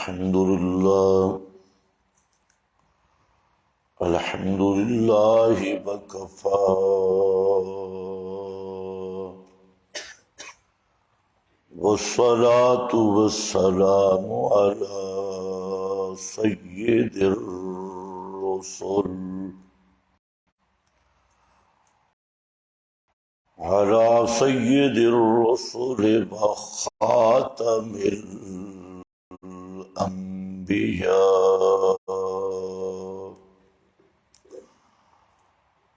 الحمد لله وكفى والصلاة والسلام على سيد الرسل وخاتم الأنبياء.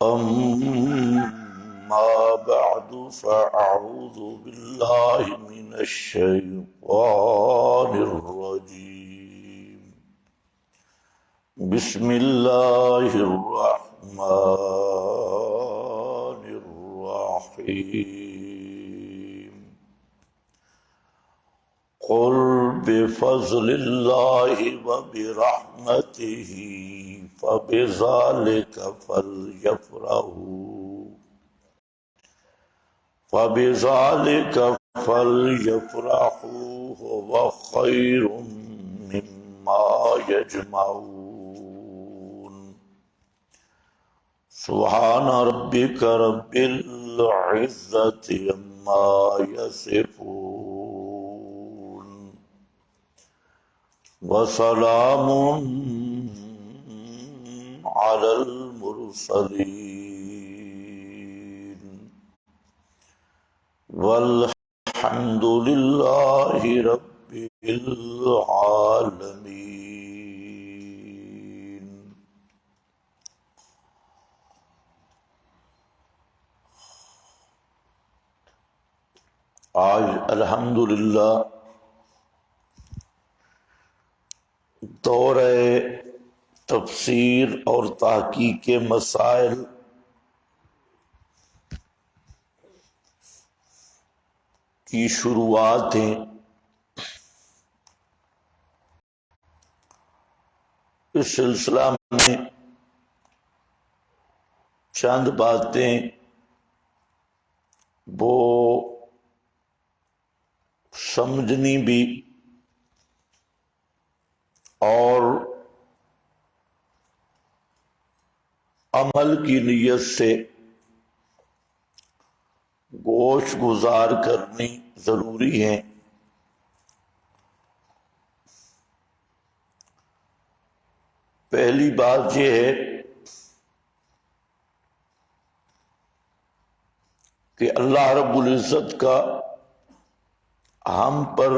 أما بعد فأعوذ بالله من الشيطان الرجيم. بسم الله الرحمن الرحيم. قل بفضل الله وبرحمته فبذلك فليفرحوا هو خير مما يجمعون. سبحان ربك رب العزة عما يصفون وسلام على المرسلين والحمد لله رب العالمين. آج الحمدللہ دورہ تفسیر اور تحقیق کے مسائل کی شروعات ہیں. اس سلسلہ میں چند باتیں وہ سمجھنی بھی اور عمل کی نیت سے گوش گزار کرنی ضروری ہے. پہلی بات یہ ہے کہ اللہ رب العزت کا ہم پر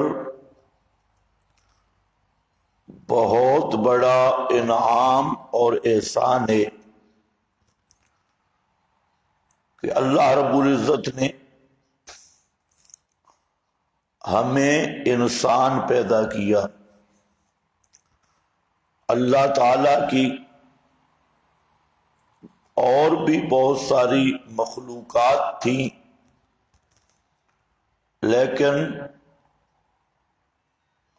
بہت بڑا انعام اور احسان ہے کہ اللہ رب العزت نے ہمیں انسان پیدا کیا. اللہ تعالی کی اور بھی بہت ساری مخلوقات تھیں، لیکن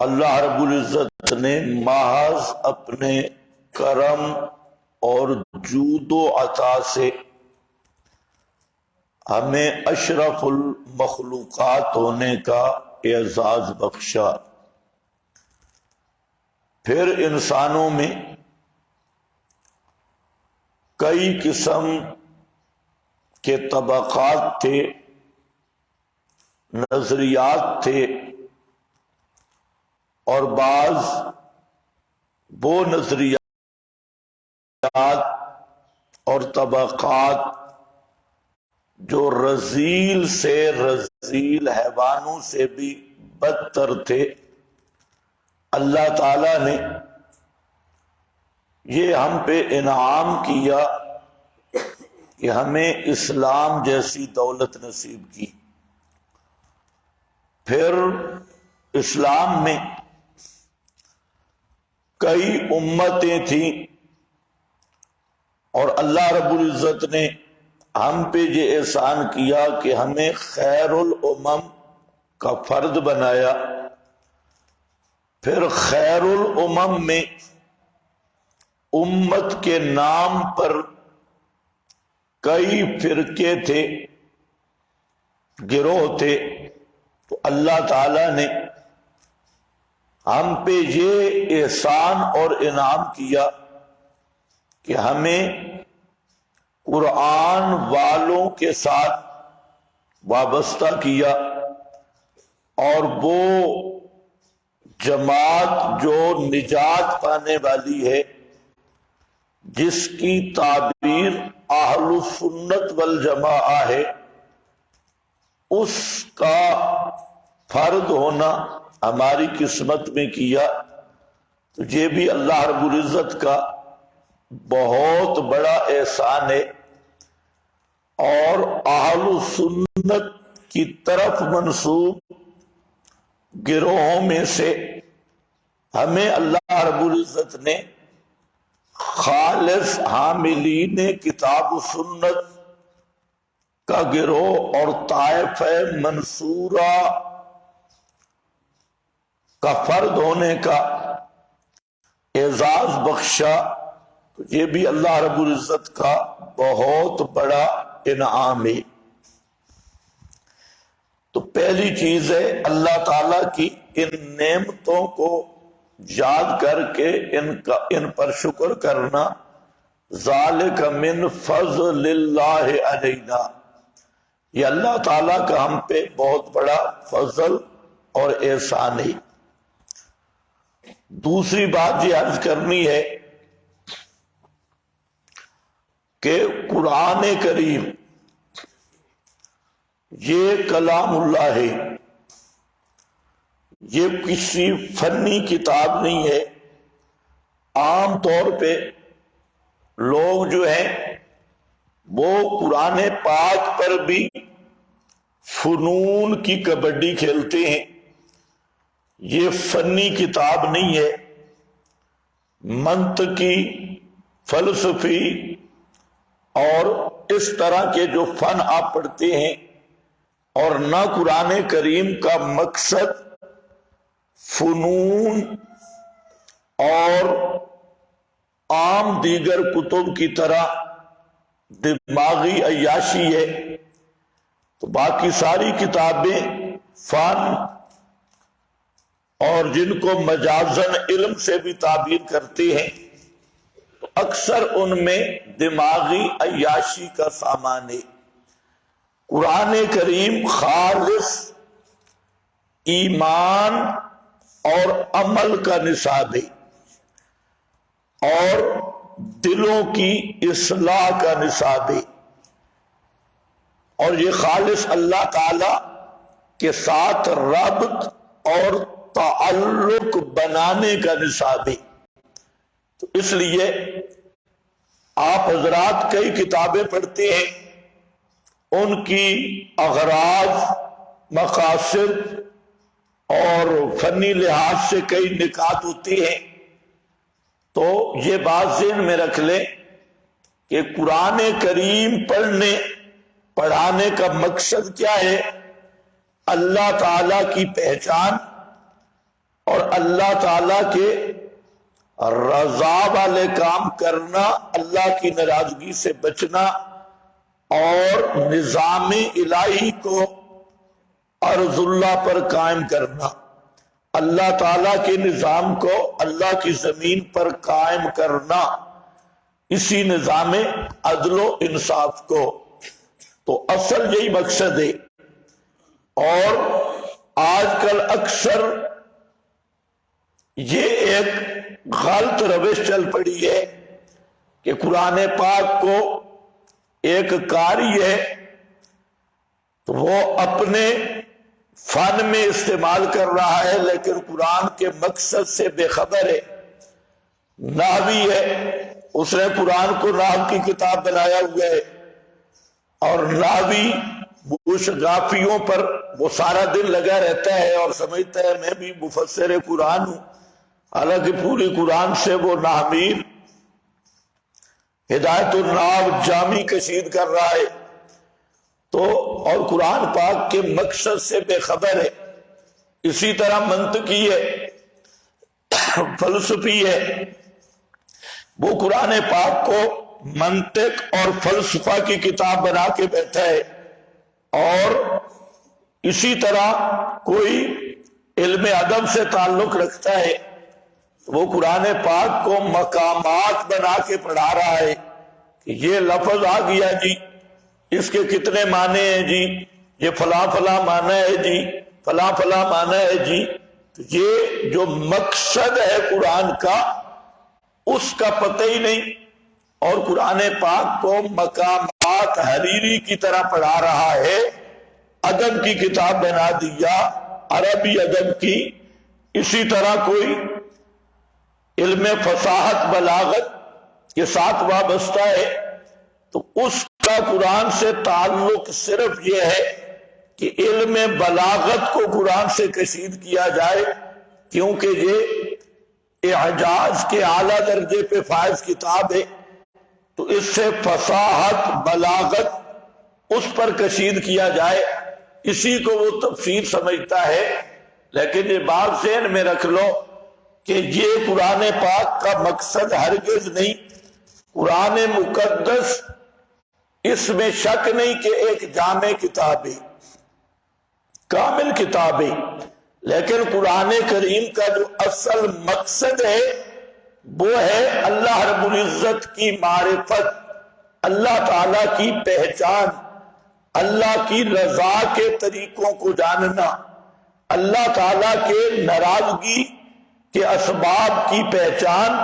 اللہ رب العزت نے محض اپنے کرم اور جود و عطا سے ہمیں اشرف المخلوقات ہونے کا اعزاز بخشا. پھر انسانوں میں کئی قسم کے طبقات تھے، نظریات تھے، اور بعض وہ نظریات اور طبقات جو رذیل سے رذیل حیوانوں سے بھی بدتر تھے، اللہ تعالی نے یہ ہم پہ انعام کیا کہ ہمیں اسلام جیسی دولت نصیب کی. پھر اسلام میں کئی امتیں تھیں اور اللہ رب العزت نے ہم پہ یہ احسان کیا کہ ہمیں خیر الامم کا فرد بنایا. پھر خیر الامم میں امت کے نام پر کئی فرقے تھے، گروہ تھے، تو اللہ تعالی نے ہم پہ یہ احسان اور انعام کیا کہ ہمیں قرآن والوں کے ساتھ وابستہ کیا، اور وہ جماعت جو نجات پانے والی ہے، جس کی تعبیر اہل سنت والجماعہ ہے، اس کا فرد ہونا ہماری قسمت میں کیا، تو یہ بھی اللہ رب العزت کا بہت بڑا احسان ہے۔ اور اہل سنت کی طرف منسوب گروہوں میں سے ہمیں اللہ رب العزت نے خالص حاملین کتاب و سنت کا گروہ اور طائفہ منصورہ کا فرد ہونے کا اعزاز بخشا، تو یہ بھی اللہ رب العزت کا بہت بڑا انعام ہے۔ تو پہلی چیز ہے اللہ تعالیٰ کی ان نعمتوں کو یاد کر کے ان پر شکر کرنا، ذالک من فضل اللہ علینا، یہ اللہ تعالیٰ کا ہم پہ بہت بڑا فضل اور احسان ہے۔ دوسری بات یہ عرض کرنی ہے کہ قرآن کریم یہ کلام اللہ ہے، یہ کسی فنی کتاب نہیں ہے۔ عام طور پہ لوگ جو ہیں وہ قرآن پاک پر بھی فنون کی کبڈی کھیلتے ہیں۔ یہ فنی کتاب نہیں ہے، منطقی، فلسفی اور اس طرح کے جو فن آپ پڑھتے ہیں، اور نہ قرآن کریم کا مقصد فنون اور عام دیگر کتب کی طرح دماغی عیاشی ہے۔ تو باقی ساری کتابیں فن اور جن کو مجازن علم سے بھی تعبیر کرتے ہیں، تو اکثر ان میں دماغی عیاشی کا سامان ہے۔ قرآن کریم خالص ایمان اور عمل کا نصاب ہے، اور دلوں کی اصلاح کا نصاب ہے، اور یہ خالص اللہ تعالی کے ساتھ ربط اور تعلق بنانے کا نصاب ہے۔ تو اس لیے آپ حضرات کئی کتابیں پڑھتے ہیں، ان کی اغراض، مقاصد اور فنی لحاظ سے کئی نکات ہوتی ہیں، تو یہ بات ذہن میں رکھ لیں کہ قرآن کریم پڑھانے کا مقصد کیا ہے؟ اللہ تعالی کی پہچان اور اللہ تعالی کے رضا والے کام کرنا، اللہ کی ناراضگی سے بچنا، اور نظام الہی کو ارض اللہ پر قائم کرنا، اللہ تعالیٰ کے نظام کو اللہ کی زمین پر قائم کرنا، اسی نظام عدل و انصاف کو۔ تو اصل یہی مقصد ہے۔ اور آج کل اکثر یہ ایک غلط روش چل پڑی ہے کہ قرآن پاک کو ایک قاری ہے تو وہ اپنے فن میں استعمال کر رہا ہے، لیکن قرآن کے مقصد سے بے خبر ہے۔ نحوی ہے، اس نے قرآن کو نحو کی کتاب بنایا ہوا ہے، اور نحوی گافیوں پر وہ سارا دن لگا رہتا ہے اور سمجھتا ہے میں بھی مفسر قرآن ہوں، حالانکہ پوری قرآن سے وہ نحوی ہدایت النحو جامی کشید کر رہا ہے، تو اور قرآن پاک کے مقصد سے بے خبر ہے۔ اسی طرح منطقی ہے، فلسفی ہے، وہ قرآن پاک کو منطق اور فلسفہ کی کتاب بنا کے بیٹھا ہے، اور اسی طرح کوئی علم ادب سے تعلق رکھتا ہے، وہ قرآن پاک کو مقامات بنا کے پڑھا رہا ہے کہ یہ لفظ آ گیا جی، اس کے کتنے معنی ہیں جی، یہ فلاں فلاں معنی ہے جی، فلاں فلاں معنی ہے جی. تو یہ جو مقصد ہے قرآن کا اس کا پتہ ہی نہیں، اور قرآن پاک کو مقامات حریری کی طرح پڑھا رہا ہے. ادب کی کتاب بنا دیا، عربی ادب کی. اسی طرح کوئی علم فصاحت بلاغت کے ساتھ وابستہ ہے تو اس کا قرآن سے تعلق صرف یہ ہے کہ علم بلاغت کو قرآن سے کشید کیا جائے، کیونکہ یہ اعجاز کے اعلیٰ درجے پہ فائز کتاب ہے، تو اس سے فصاحت بلاغت اس پر کشید کیا جائے، اسی کو وہ تفسیر سمجھتا ہے. لیکن یہ بات ذہن میں رکھ لو کہ یہ قرآن پاک کا مقصد ہرگز نہیں. قرآن مقدس اس میں شک نہیں کہ ایک جامع کتاب ہے، کامل کتاب ہے، لیکن قرآن کریم کا جو اصل مقصد ہے وہ ہے اللہ رب العزت کی معرفت، اللہ تعالی کی پہچان، اللہ کی رضا کے طریقوں کو جاننا، اللہ تعالی کے ناراضگی کے اسباب کی پہچان،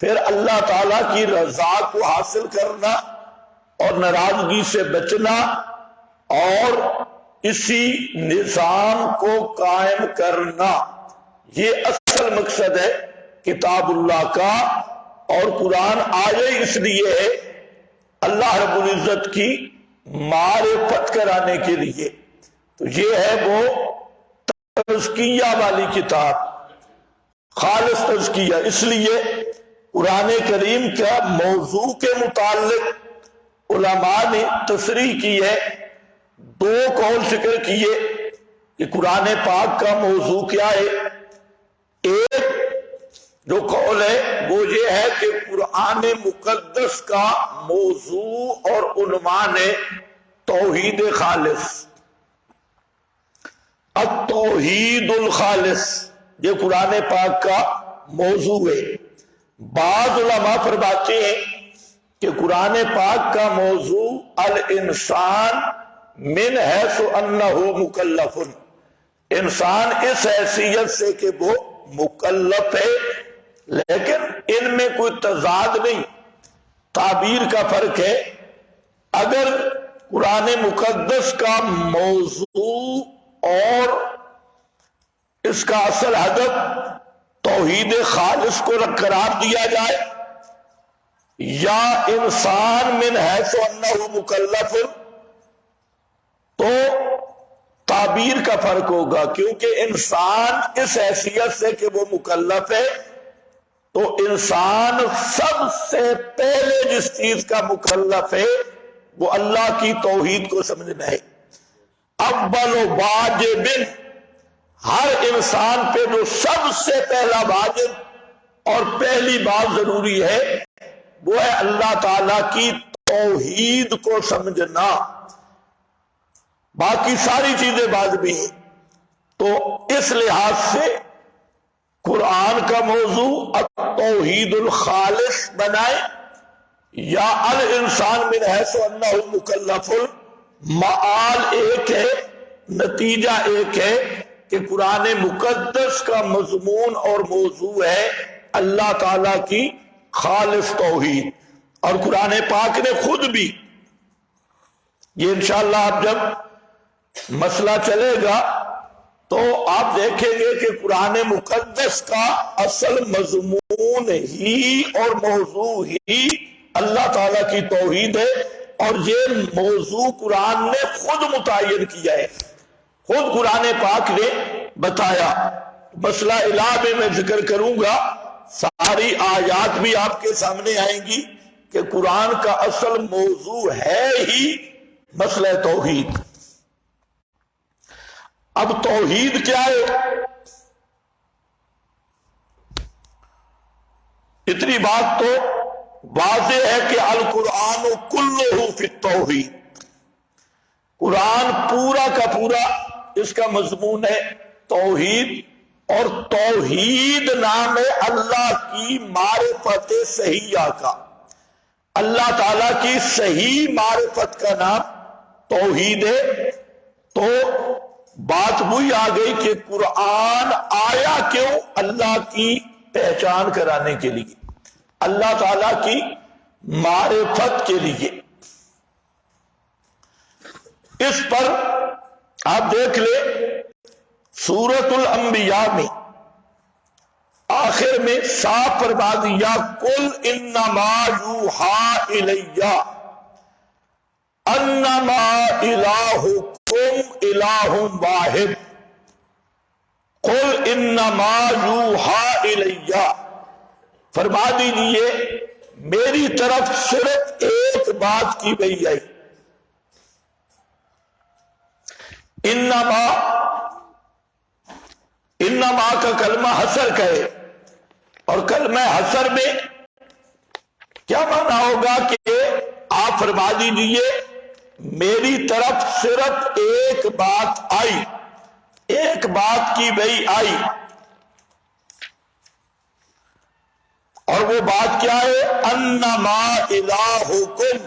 پھر اللہ تعالی کی رضا کو حاصل کرنا اور ناراضگی سے بچنا، اور اسی نظام کو قائم کرنا. یہ اصل مقصد ہے کتاب اللہ کا. اور قرآن آئے اس لیے ہے اللہ رب العزت کی معرفت کرانے کے لیے. تو یہ ہے وہ تزکیہ والی کتاب، خالص تزکیہ. اس لیے قرآن کریم کا موضوع کے متعلق علماء نے تصریح کی ہے، دو قول ذکر کیے کہ قرآن پاک کا موضوع کیا ہے. ایک جو قول ہے وہ یہ ہے کہ قرآن مقدس کا موضوع اور عنوان ہے توحید خالص، التوحید الخالص. یہ قرآن پاک کا موضوع ہے. بعض علماء فرماتے ہیں کہ قرآن پاک کا موضوع الانسان من حیث انہ مکلف، انسان اس حیثیت سے کہ وہ مکلف ہے، لیکن ان میں کوئی تضاد نہیں، تعبیر کا فرق ہے. اگر قرآن مقدس کا موضوع اور اس کا اصل ہدف توحید خالص کو قرار دیا جائے، یا انسان من حیث انہ مکلف، تو تعبیر کا فرق ہوگا. کیونکہ انسان اس حیثیت سے کہ وہ مکلف ہے، تو انسان سب سے پہلے جس چیز کا مکلف ہے وہ اللہ کی توحید کو سمجھنا ہے. اول واجب، ہر انسان پہ جو سب سے پہلا واجب اور پہلی بات ضروری ہے وہ ہے اللہ تعالی کی توحید کو سمجھنا. باقی ساری چیزیں بعد بھی ہیں. تو اس لحاظ سے قرآن کا موضوع التوحید الخالص بنائے یا الانسان من حیث انہ مکلف، معال ایک ہے، نتیجہ ایک ہے کہ قرآن مقدس کا مضمون اور موضوع ہے اللہ تعالی کی خالص توحید. اور قرآن پاک نے خود بھی، یہ انشاءاللہ آپ جب مسئلہ چلے گا تو آپ دیکھیں گے کہ قرآن مقدس کا اصل مضمون ہی اور موضوع ہی اللہ تعالیٰ کی توحید ہے. اور یہ موضوع قرآن نے خود متعین کیا ہے، خود قرآن پاک نے بتایا. مسئلہ الہ میں میں ذکر کروں گا، ساری آیات بھی آپ کے سامنے آئیں گی کہ قرآن کا اصل موضوع ہے ہی مسئلہ توحید. اب توحید کیا ہے؟ اتنی بات تو واضح ہے کہ القرآن کلہ فی التوحید، قرآن پورا کا پورا اس کا مضمون ہے توحید، اور توحید نام ہے اللہ کی معرفت صحیحہ کا، اللہ تعالی کی صحیح معرفت کا نام توحید ہے۔ تو بات وہی آ گئی کہ قرآن آیا کیوں؟ اللہ کی پہچان کرانے کے لیے، اللہ تعالی کی معرفت کے لیے۔ اس پر آپ دیکھ لیں سورۃ الانبیاء میں آخر میں صاف فرما دیا، قل انما یوحی الی انما الہکم الہ واحد، قل انما یوحی الی، فرما دیجئے میری طرف صرف ایک بات کی گئی ہے۔ انما کا کلمہ حصر کا ہے، اور کلمہ حصر میں کیا معنی ہوگا کہ آپ فرما دیجئے میری طرف صرف ایک بات آئی، ایک بات کی گئی آئی، اور وہ بات کیا ہے؟ انما الہکم،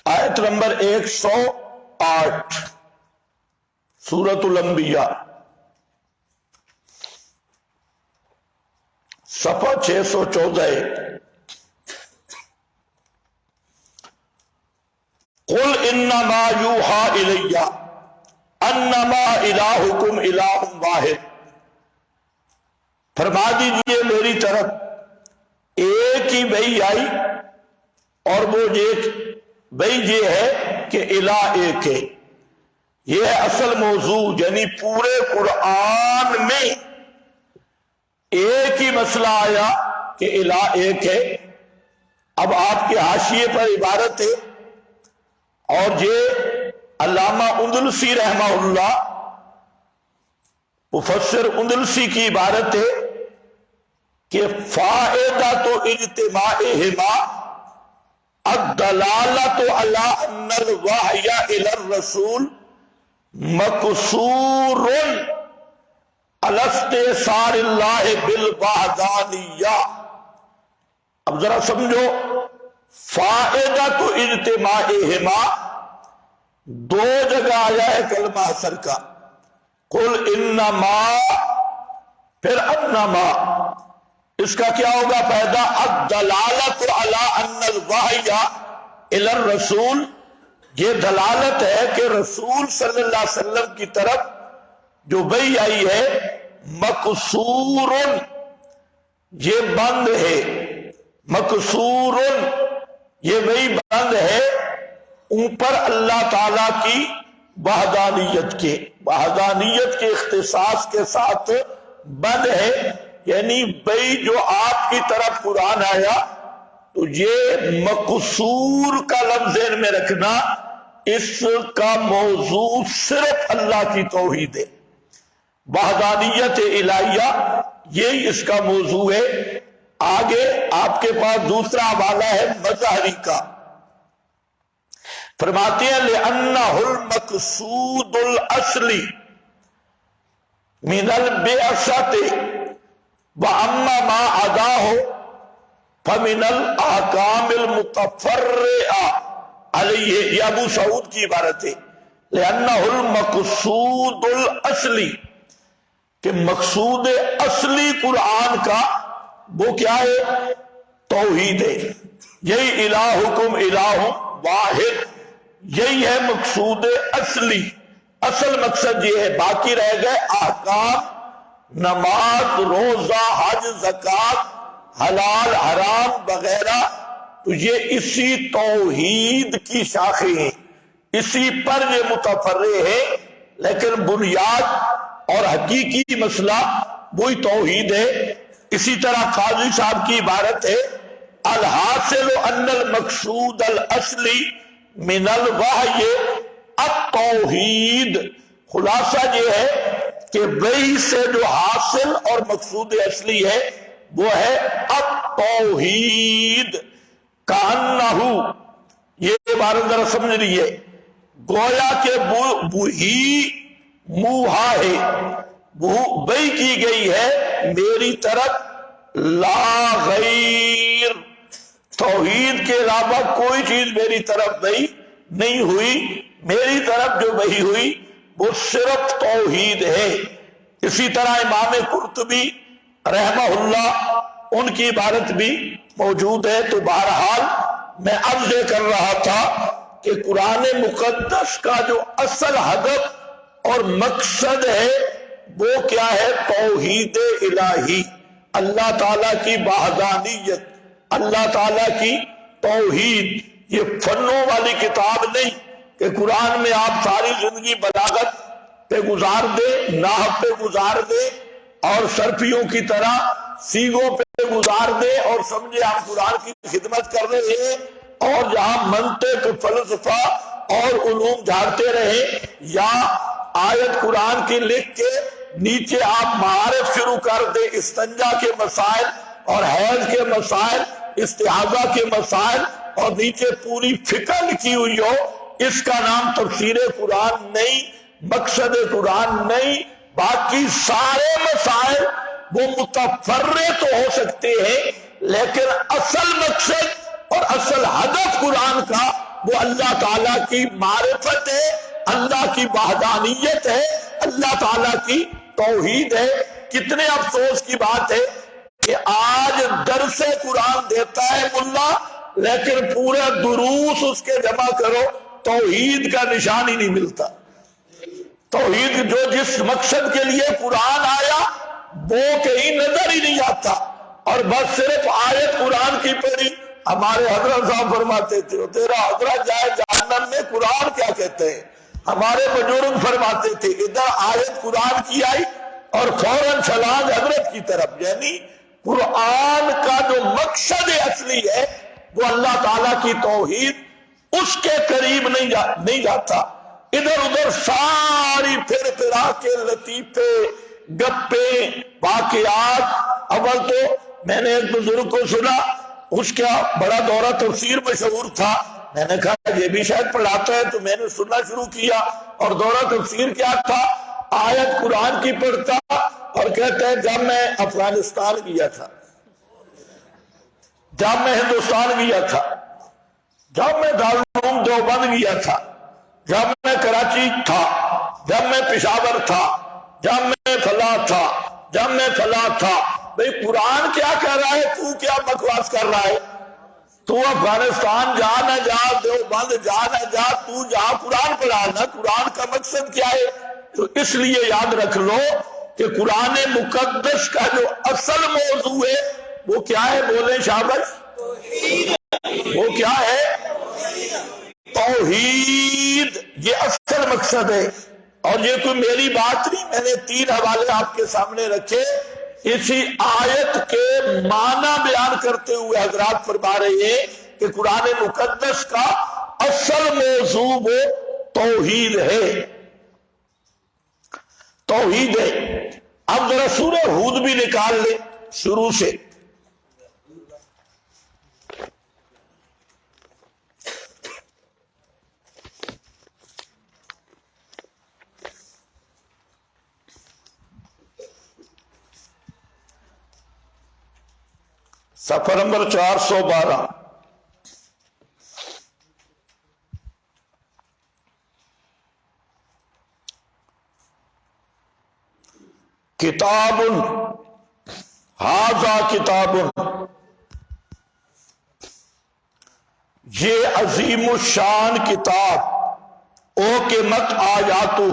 آیت نمبر 108 سورۃ الانبیاء، صفحہ 614۔ قل انما یوحی الی انما الہکم الہ واحد، فرما دیجئے میری طرف ایک ہی وحی آئی، اور وہ وحی یہ ہے کہ الہ ایک ہے۔ یہ ہے اصل موضوع، یعنی پورے قرآن میں ایک ہی مسئلہ آیا کہ الہ ایک ہے۔ اب آپ کے حاشیے پر عبارت ہے، اور یہ علامہ اندلسی رحمہ اللہ مفسر اندلسی کی عبارت ہے کہ فائدۃ اجتماعہما الدلالۃ علی ان الوحی الی الرسول مقصور علی استئثار اللہ بالوحدانیہ۔ اب ذرا سمجھو، فائدۃ اجتماعہما دو جگہ آیا ہے کلمہ حصر کا، قل انما پھر انما، اس کا کیا ہوگا فائدہ؟ الدلالۃ علی ان الوحی الی الرسول، یہ دلالت ہے کہ رسول صلی اللہ علیہ وسلم کی طرف جو وحی آئی ہے مقصور، یہ بند ہے، مقصور یہ وحی بند ہے اوپر اللہ تعالی کی وحدانیت کے اختصاص کے ساتھ بند ہے، یعنی وحی جو آپ کی طرف قرآن آیا تو یہ مقصور کا لفظ ذہن میں رکھنا، اس کا موضوع صرف اللہ کی توحید ہے، وحدانیت الہیہ، یہی اس کا موضوع ہے۔ آگے آپ کے پاس دوسرا حوالہ ہے مظہری کا، فرماتے ہیں لِأَنَّهُ الْمَقْصُودُ الْأَصْلِ مِنَ الْبِعْثَةِ وَأَمَّا مَا عَدَاهُ فَمِنَ الْأَحْكَامِ الْمُتَفَرِّعَةِ عَلَيْهِ، یہ ابو سعود کی عبارت ہے، لِأَنَّهُ الْمَقْصُودُ الْأَصْلِ، کہ مقصود اصلی قرآن کا وہ کیا ہے؟ توحید ہے، یہی الہکم الہ واحد، یہی ہے مقصود اصلی، اصل مقصد یہ ہے، باقی رہ گئے احکام، نماز، روزہ، حج، زکوٰۃ، حلال حرام وغیرہ، تو یہ اسی توحید کی شاخیں ہیں، اسی پر یہ متفرع ہے، لیکن بنیاد اور حقیقی مسئلہ وہی توحید ہے۔ اسی طرح قاضی صاحب کی عبارت ہے الحاصل ان المقصود الاصلی من الوحی التوحید، خلاصہ یہ ہے کہ وحی سے جو حاصل اور مقصود اصلی ہے وہ ہے التوحید، کانہو، یہ عبارت ذرا سمجھ لیجیے، گویا کہ وہی موہا ہے، وحی کی گئی ہے میری طرف، لا غیر، توحید کے علاوہ کوئی چیز میری طرف وحی نہیں ہوئی، میری طرف جو وحی ہوئی وہ صرف توحید ہے۔ اسی طرح امام قرطبی رحمہ اللہ ان کی عبارت بھی موجود ہے۔ تو بہرحال میں عرض یہ کر رہا تھا کہ قرآن مقدس کا جو اصل ہدف اور مقصد ہے وہ کیا ہے؟ توحید الہی، اللہ تعالیٰ کی وحدانیت، اللہ تعالیٰ کی توحید۔ یہ فنوں والی کتاب نہیں کہ قرآن میں آپ ساری زندگی بلاغت پہ گزار دے، نحو پہ گزار دے اور صرفیوں کی طرح سیغوں پہ گزار دے اور سمجھے آپ قرآن کی خدمت کر رہے ہیں، اور جہاں منطق، فلسفہ اور علوم جھاڑتے رہے، یا آیت قرآن کی لکھ کے نیچے آپ معارف شروع کر دے، استنجا کے مسائل اور حیض کے مسائل، استحاضہ کے مسائل، اور نیچے پوری فکر لکھی ہوئی ہو، اس کا نام تفسیر قرآن نہیں، مقصد قرآن نہیں۔ باقی سارے مسائل وہ متفرع تو ہو سکتے ہیں، لیکن اصل مقصد اور اصل ہدف قرآن کا وہ اللہ تعالیٰ کی معرفت ہے، اللہ کی وحدانیت ہے، اللہ تعالیٰ کی توحید ہے۔ کتنے افسوس کی بات ہے کہ آج درس قرآن دیتا ہے ملا، لیکن پورا دروس اس کے جمع کرو توحید کا نشان ہی نہیں ملتا۔ توحید جو جس مقصد کے لیے قرآن آیا وہ کہیں نظر ہی نہیں آتا، اور بس صرف آیت قرآن کی پڑھی۔ ہمارے حضرت صاحب فرماتے تھے تیرا حضرت جائے جہنم میں قرآن کیا کہتے ہیں، ہمارے بزرگ فرماتے تھے ادھر آیت قرآن کی آئی اور فوراً چھلانگ حضرت کی طرف، یعنی قرآن کا جو مقصد اصلی ہے وہ اللہ تعالیٰ کی توحید، اس کے قریب نہیں جاتا۔ ادھر ادھر ساری پھر پھرا کے لطیفے، گپے، واقعات۔ اول تو میں نے ایک بزرگ کو سنا، اس کا بڑا دورہ تفسیر مشہور تھا، میں نے کہا یہ بھی شاید پڑھاتا ہے، تو میں نے سننا شروع کیا، اور دورہ تفسیر کیا تھا؟ آیت قرآن کی پڑھتا اور کہتا ہے جب میں افغانستان گیا تھا، جب میں ہندوستان گیا تھا، جب میں دارالعلوم دیوبند گیا تھا، جب میں کراچی تھا، جب میں پشاور تھا، جب میں فلاں تھا، جب میں فلاں تھا۔ بھئی قرآن کیا کہہ رہا ہے، تو کیا بکواس کر رہا ہے؟ تو افغانستان جا نہ جا، دیوبند جا نہ جا، تو جا قرآن پڑھانا۔ قرآن کا مقصد کیا ہے؟ تو اس لیے یاد رکھ لو کہ قرآن مقدس کا جو اصل موضوع ہے وہ کیا ہے؟ بولیں شابش، وہ کیا ہے؟ توحید، یہ اصل مقصد ہے۔ اور یہ کوئی میری بات نہیں، میں نے 3 حوالے آپ کے سامنے رکھے، اسی آیت کے معنی بیان کرتے ہوئے حضرات فرما رہے ہیں کہ قرآن مقدس کا اصل موضوع وہ توحید ہے، توحید ہے۔ اب ذرا سورہ ہود بھی نکال لیں شروع سے۔ صفحہ نمبر 412۔ کتاب ھذا کتاب، یہ عظیم الشان کتاب، او کہ مت آیاتہ،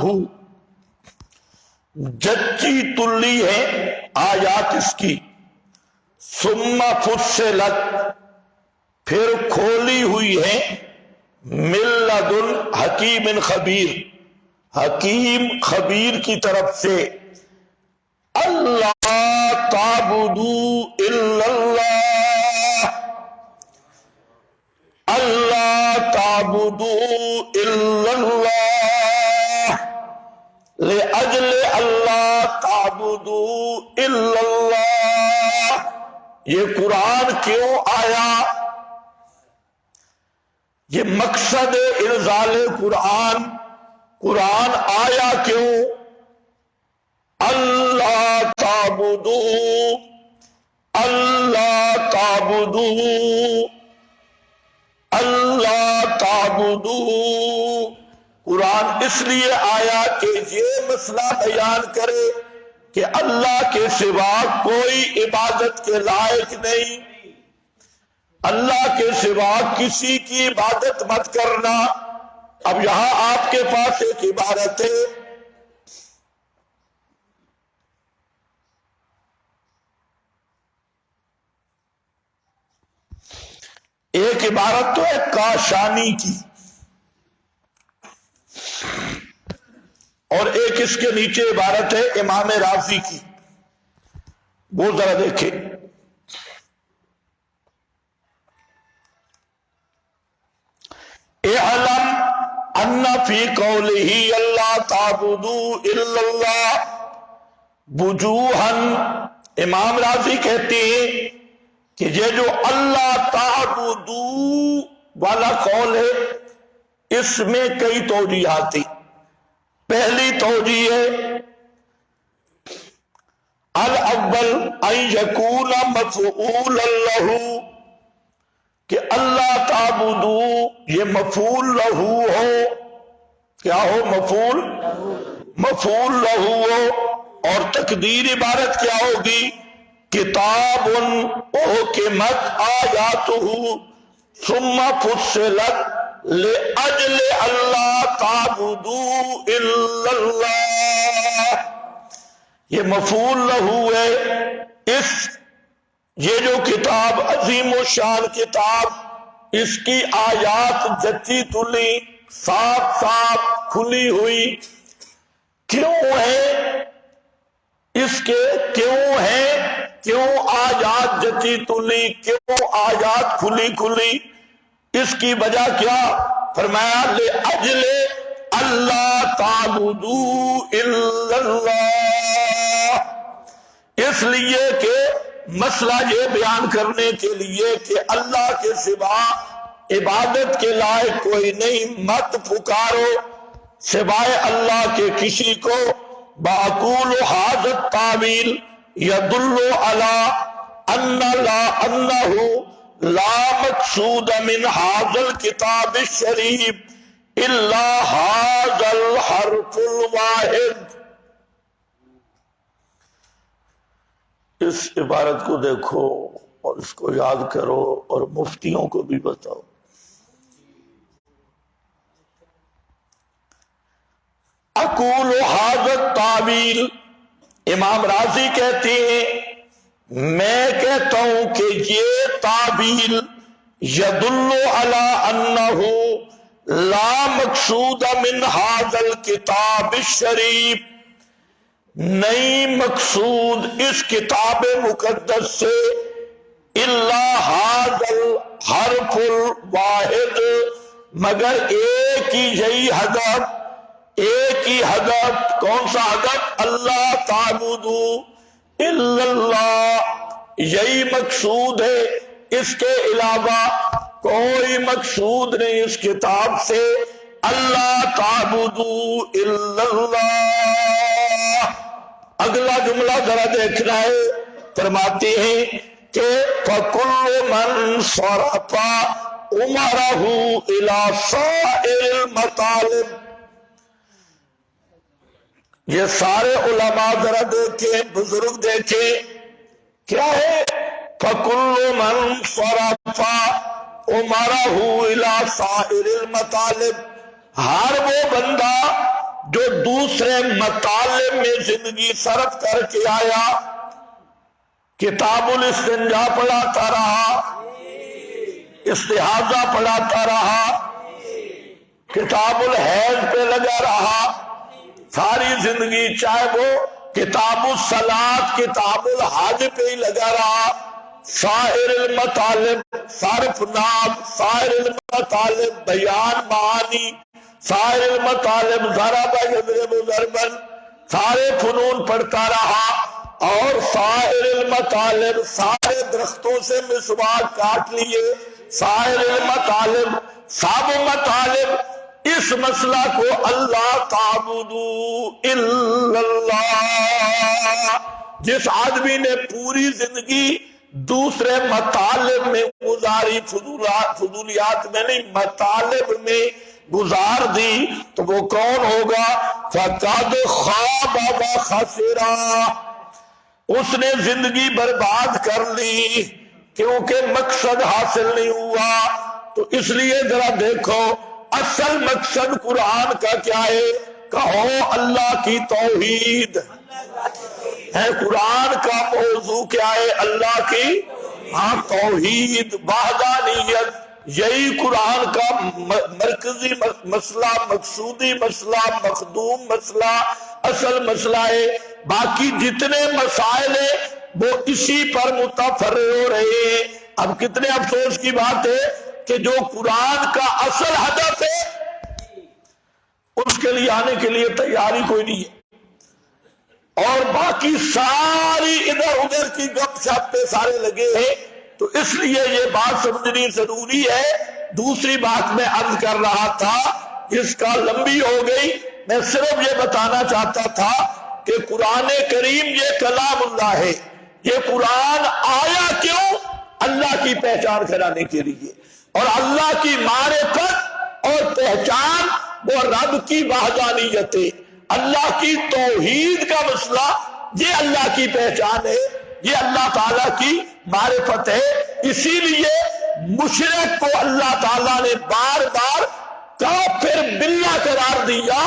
جچی تلی ہے آیات اس کی، ثم فصلت، پھر کھولی ہوئی ہے، من لدن حکیم خبیر، حکیم خبیر کی طرف سے، اللہ تعبدوا الا اللہ، اللہ تعبدوا الا اللہ، لأجل اللہ تعبدوا الا اللہ۔ یہ قرآن کیوں آیا؟ یہ مقصد انزال قرآن، قرآن آیا کیوں؟ اللہ تعبدو، اللہ تعبدو، اللہ تعبدو۔ قرآن اس لیے آیا کہ یہ مسئلہ بیان کرے کہ اللہ کے سوا کوئی عبادت کے لائق نہیں، اللہ کے سوا کسی کی عبادت مت کرنا۔ اب یہاں آپ کے پاس ایک عبارت ہے، ایک عبارت تو ہے کاشانی کی، اور ایک اس کے نیچے عبارت ہے امام رازی کی، وہ ذرا دیکھیں۔ اعلم ان فی قولہ اللہ تعبدوا الا اللہ وجوہا، امام رازی کہتے ہیں کہ یہ جو اللہ تعبدوا والا قول ہے اس میں کئی توجیہات ہیں۔ پہلی توجیہ ہے الاول ان یکون مفعولا لہ، کہ اللہ تعبدو یہ مفعول لہو ہو، کیا ہو؟ مفعول لہو ہو، اور تقدیر عبارت کیا ہوگی؟ کتاب احکمت آیاتہ ثم فصلت لأجل اللہ تعبدوا الا اللہ۔ یہ مفعول لہو ہے، یہ جو کتاب عظیم و شان کتاب، اس کی آیات جچی تلی صاف صاف کھلی ہوئی، کیوں ہے؟ اس کے کیوں ہے؟ کیوں آیات جچی تلی، کیوں آیات کھلی کھلی؟ اس کی وجہ کیا؟ فرمایا لِأَجْلِ اللہ تعبدوا الا اللہ، اس لیے کہ مسئلہ یہ بیان کرنے کے لیے کہ اللہ کے سوا عبادت کے لائق کوئی نہیں، مت پکارو سوائے اللہ کے کسی کو۔ باقول ھذا التاویل یدل علی انہ لا مقصود من ھذا الکتاب الشریف الا ھذا الحرف الواحد۔ اس عبارت کو دیکھو اور اس کو یاد کرو اور مفتیوں کو بھی بتاؤ۔ اقول ھذا التاویل، امام رازی کہتے ہیں میں کہتا ہوں کہ یہ تعبیل یدل علی انہ لا مقصود من ھذا الکتاب الشریف، نہیں مقصود اس کتاب مقدس سے الا ھذا الحرف الواحد، مگر ایک ہی یہی ہدف، ایک ہی ہدف۔ کون سا ہدف؟ اللہ تعبدوا الا اللہ، یہی مقصود ہے، اس کے علاوہ کوئی مقصود نہیں اس کتاب سے۔ اللہ تعبدوا الا اللہ۔ اگلا جملہ ذرا دیکھنا ہے، فرماتے ہیں کہ فَكُلُّ مَنْ صَرَفَ عُمَرَهُ إِلَى سَائِرِ الْمَطَالِبِ، یہ سارے علماء ذرا دیکھیں، بزرگ دیکھیں، کیا ہے؟ فَكُلُّ مَنْ صَرَفَ عُمَرَهُ إِلَى سَائِرِ الْمَطَالِبِ، ہر وہ بندہ جو دوسرے مطالب میں زندگی صرف کر کے آیا، کتاب الاستنجا پڑھاتا رہا، استحاضہ پڑھاتا رہا، کتاب الحیض پہ لگا رہا ساری زندگی، چاہے وہ کتاب الصلاۃ، کتاب الحج پہ ہی لگا رہا، سائر المطالب صرف نام، سائر المطالب بیان معانی، سائر المطالب ضرب یضرب ضربا، سارے فنون پڑھتا رہا، اور سائر المطالب سارے درختوں سے مسواک کاٹ لیے، سائر المطالب سب مطالب اس مسئلہ کو اللہ تعبدو الا اللہ. جس آدمی نے پوری زندگی دوسرے مطالب میں گزاری، فضولیات میں نہیں، مطالب میں گزار دی، تو وہ کون ہوگا؟ فقد خاب وخسر، اس نے زندگی برباد کر لی کیونکہ مقصد حاصل نہیں ہوا. تو اس لیے ذرا دیکھو اصل مقصد قرآن کا کیا ہے؟ کہو اللہ کی توحید ہے. قرآن کا موضوع کیا ہے؟ اللہ کی توحید، وحدانیت. یہی قرآن کا مرکزی مسئلہ، مقصودی مسئلہ، مخدوم مسئلہ، اصل مسئلہ ہے. باقی جتنے مسائل ہیں وہ اسی پر متفرع ہو رہے ہیں. اب کتنے افسوس کی بات ہے کہ جو قرآن کا اصل ہدف ہے اس کے لیے آنے کے لیے تیاری کوئی نہیں ہے، اور باقی ساری ادھر ادھر کی گپ شپ پہ سارے لگے ہیں. تو اس لیے یہ بات سمجھنی ضروری ہے. دوسری بات میں عرض کر رہا تھا، جس کا لمبی ہو گئی، میں صرف یہ بتانا چاہتا تھا کہ قرآن کریم یہ کلام اللہ ہے. یہ قرآن آیا کیوں؟ اللہ کی پہچان کرانے کے لیے، اور اللہ کی معرفت اور پہچان وہ رب کی وحدانیت ہے. اللہ کی توحید کا مسئلہ یہ اللہ کی پہچان ہے، یہ اللہ تعالیٰ کی معرفت ہے. اسی لیے مشرک کو اللہ تعالیٰ نے بار بار کافر باللہ قرار دیا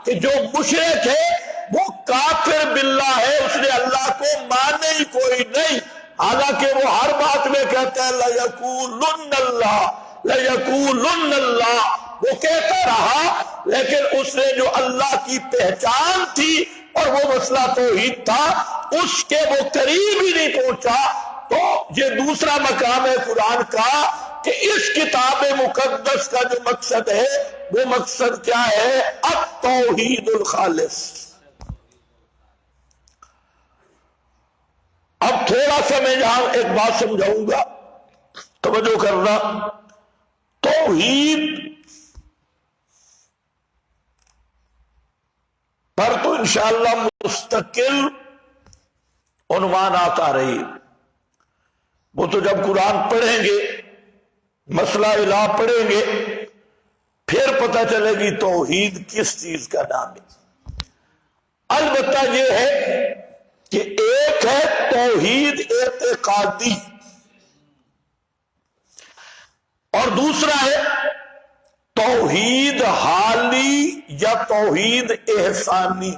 کہ جو مشرک ہے وہ کافر باللہ ہے، اس نے اللہ کو مانے ہی کوئی نہیں. حالانکہ وہ ہر بات میں کہتا ہے لَيَقُولُنَّ اللَّهُ لَيَقُولُنَّ اللَّهُ، وہ کہتا رہا، لیکن اس نے جو اللہ کی پہچان تھی اور وہ مسئلہ توحید تھا اس کے وہ قریب ہی نہیں پہنچا. تو یہ دوسرا مقام ہے قرآن کا کہ اس کتاب مقدس کا جو مقصد ہے وہ مقصد کیا ہے؟ التوحید الخالص. اب تھوڑا سا میں یہاں ایک بات سمجھاؤں گا، توجہ کرنا. توحید پر تو انشاءاللہ مستقل عنوانات آ رہی، وہ تو جب قرآن پڑھیں گے، مسئلہ الہ پڑھیں گے، پھر پتہ چلے گی توحید کس چیز کا نام ہے. البتہ یہ ہے کہ ایک ہے توحید اعتقادی اور دوسرا ہے توحید حالی یا توحید احسانی.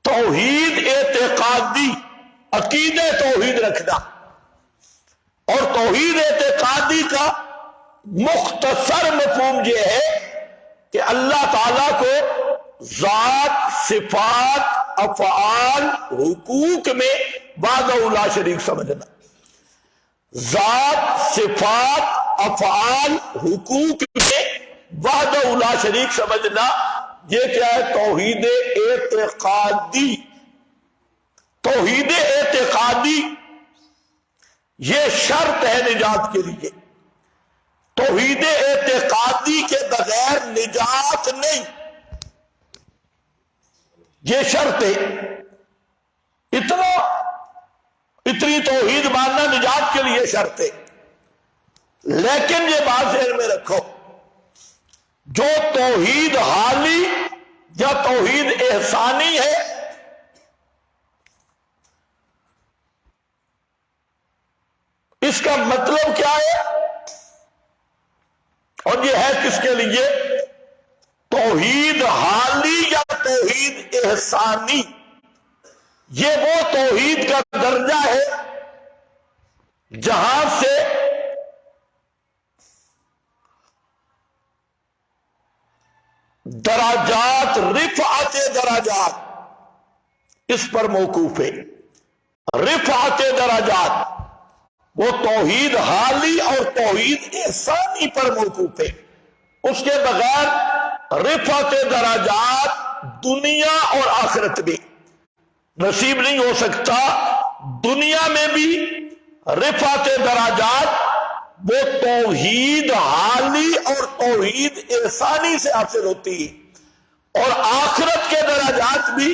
توحید اعتقادی عقیدہ توحید رکھنا، اور توحید اعتقادی کا مختصر مفہوم یہ ہے کہ اللہ تعالیٰ کو ذات، صفات، افعال، حقوق میں وحدہ لا شریک سمجھنا. ذات، صفات، افعال، حقوق میں وحدہ لا شریک سمجھنا، یہ کیا ہے؟ توحید اعتقادی. توحید اعتقادی یہ شرط ہے نجات کے لیے. توحید اعتقادی کے بغیر نجات نہیں، یہ شرط ہے. اتنی توحید ماننا نجات کے لیے شرط ہے. لیکن یہ بات ذہن میں رکھو، جو توحید حالی یا توحید احسانی ہے اس کا مطلب کیا ہے اور یہ ہے کس کے لیے؟ توحید حالی یا توحید احسانی یہ وہ توحید کا درجہ ہے جہاں سے درجات، رفعت درجات اس پر موقوف ہے. رفعت درجات وہ توحید حالی اور توحید احسانی پر موقوف ہے. اس کے بغیر رفعت درجات دنیا اور آخرت میں نصیب نہیں ہو سکتا. دنیا میں بھی رفعت درجات وہ توحید حالی اور توحید احسانی سے حاصل ہوتی ہے، اور آخرت کے درجات بھی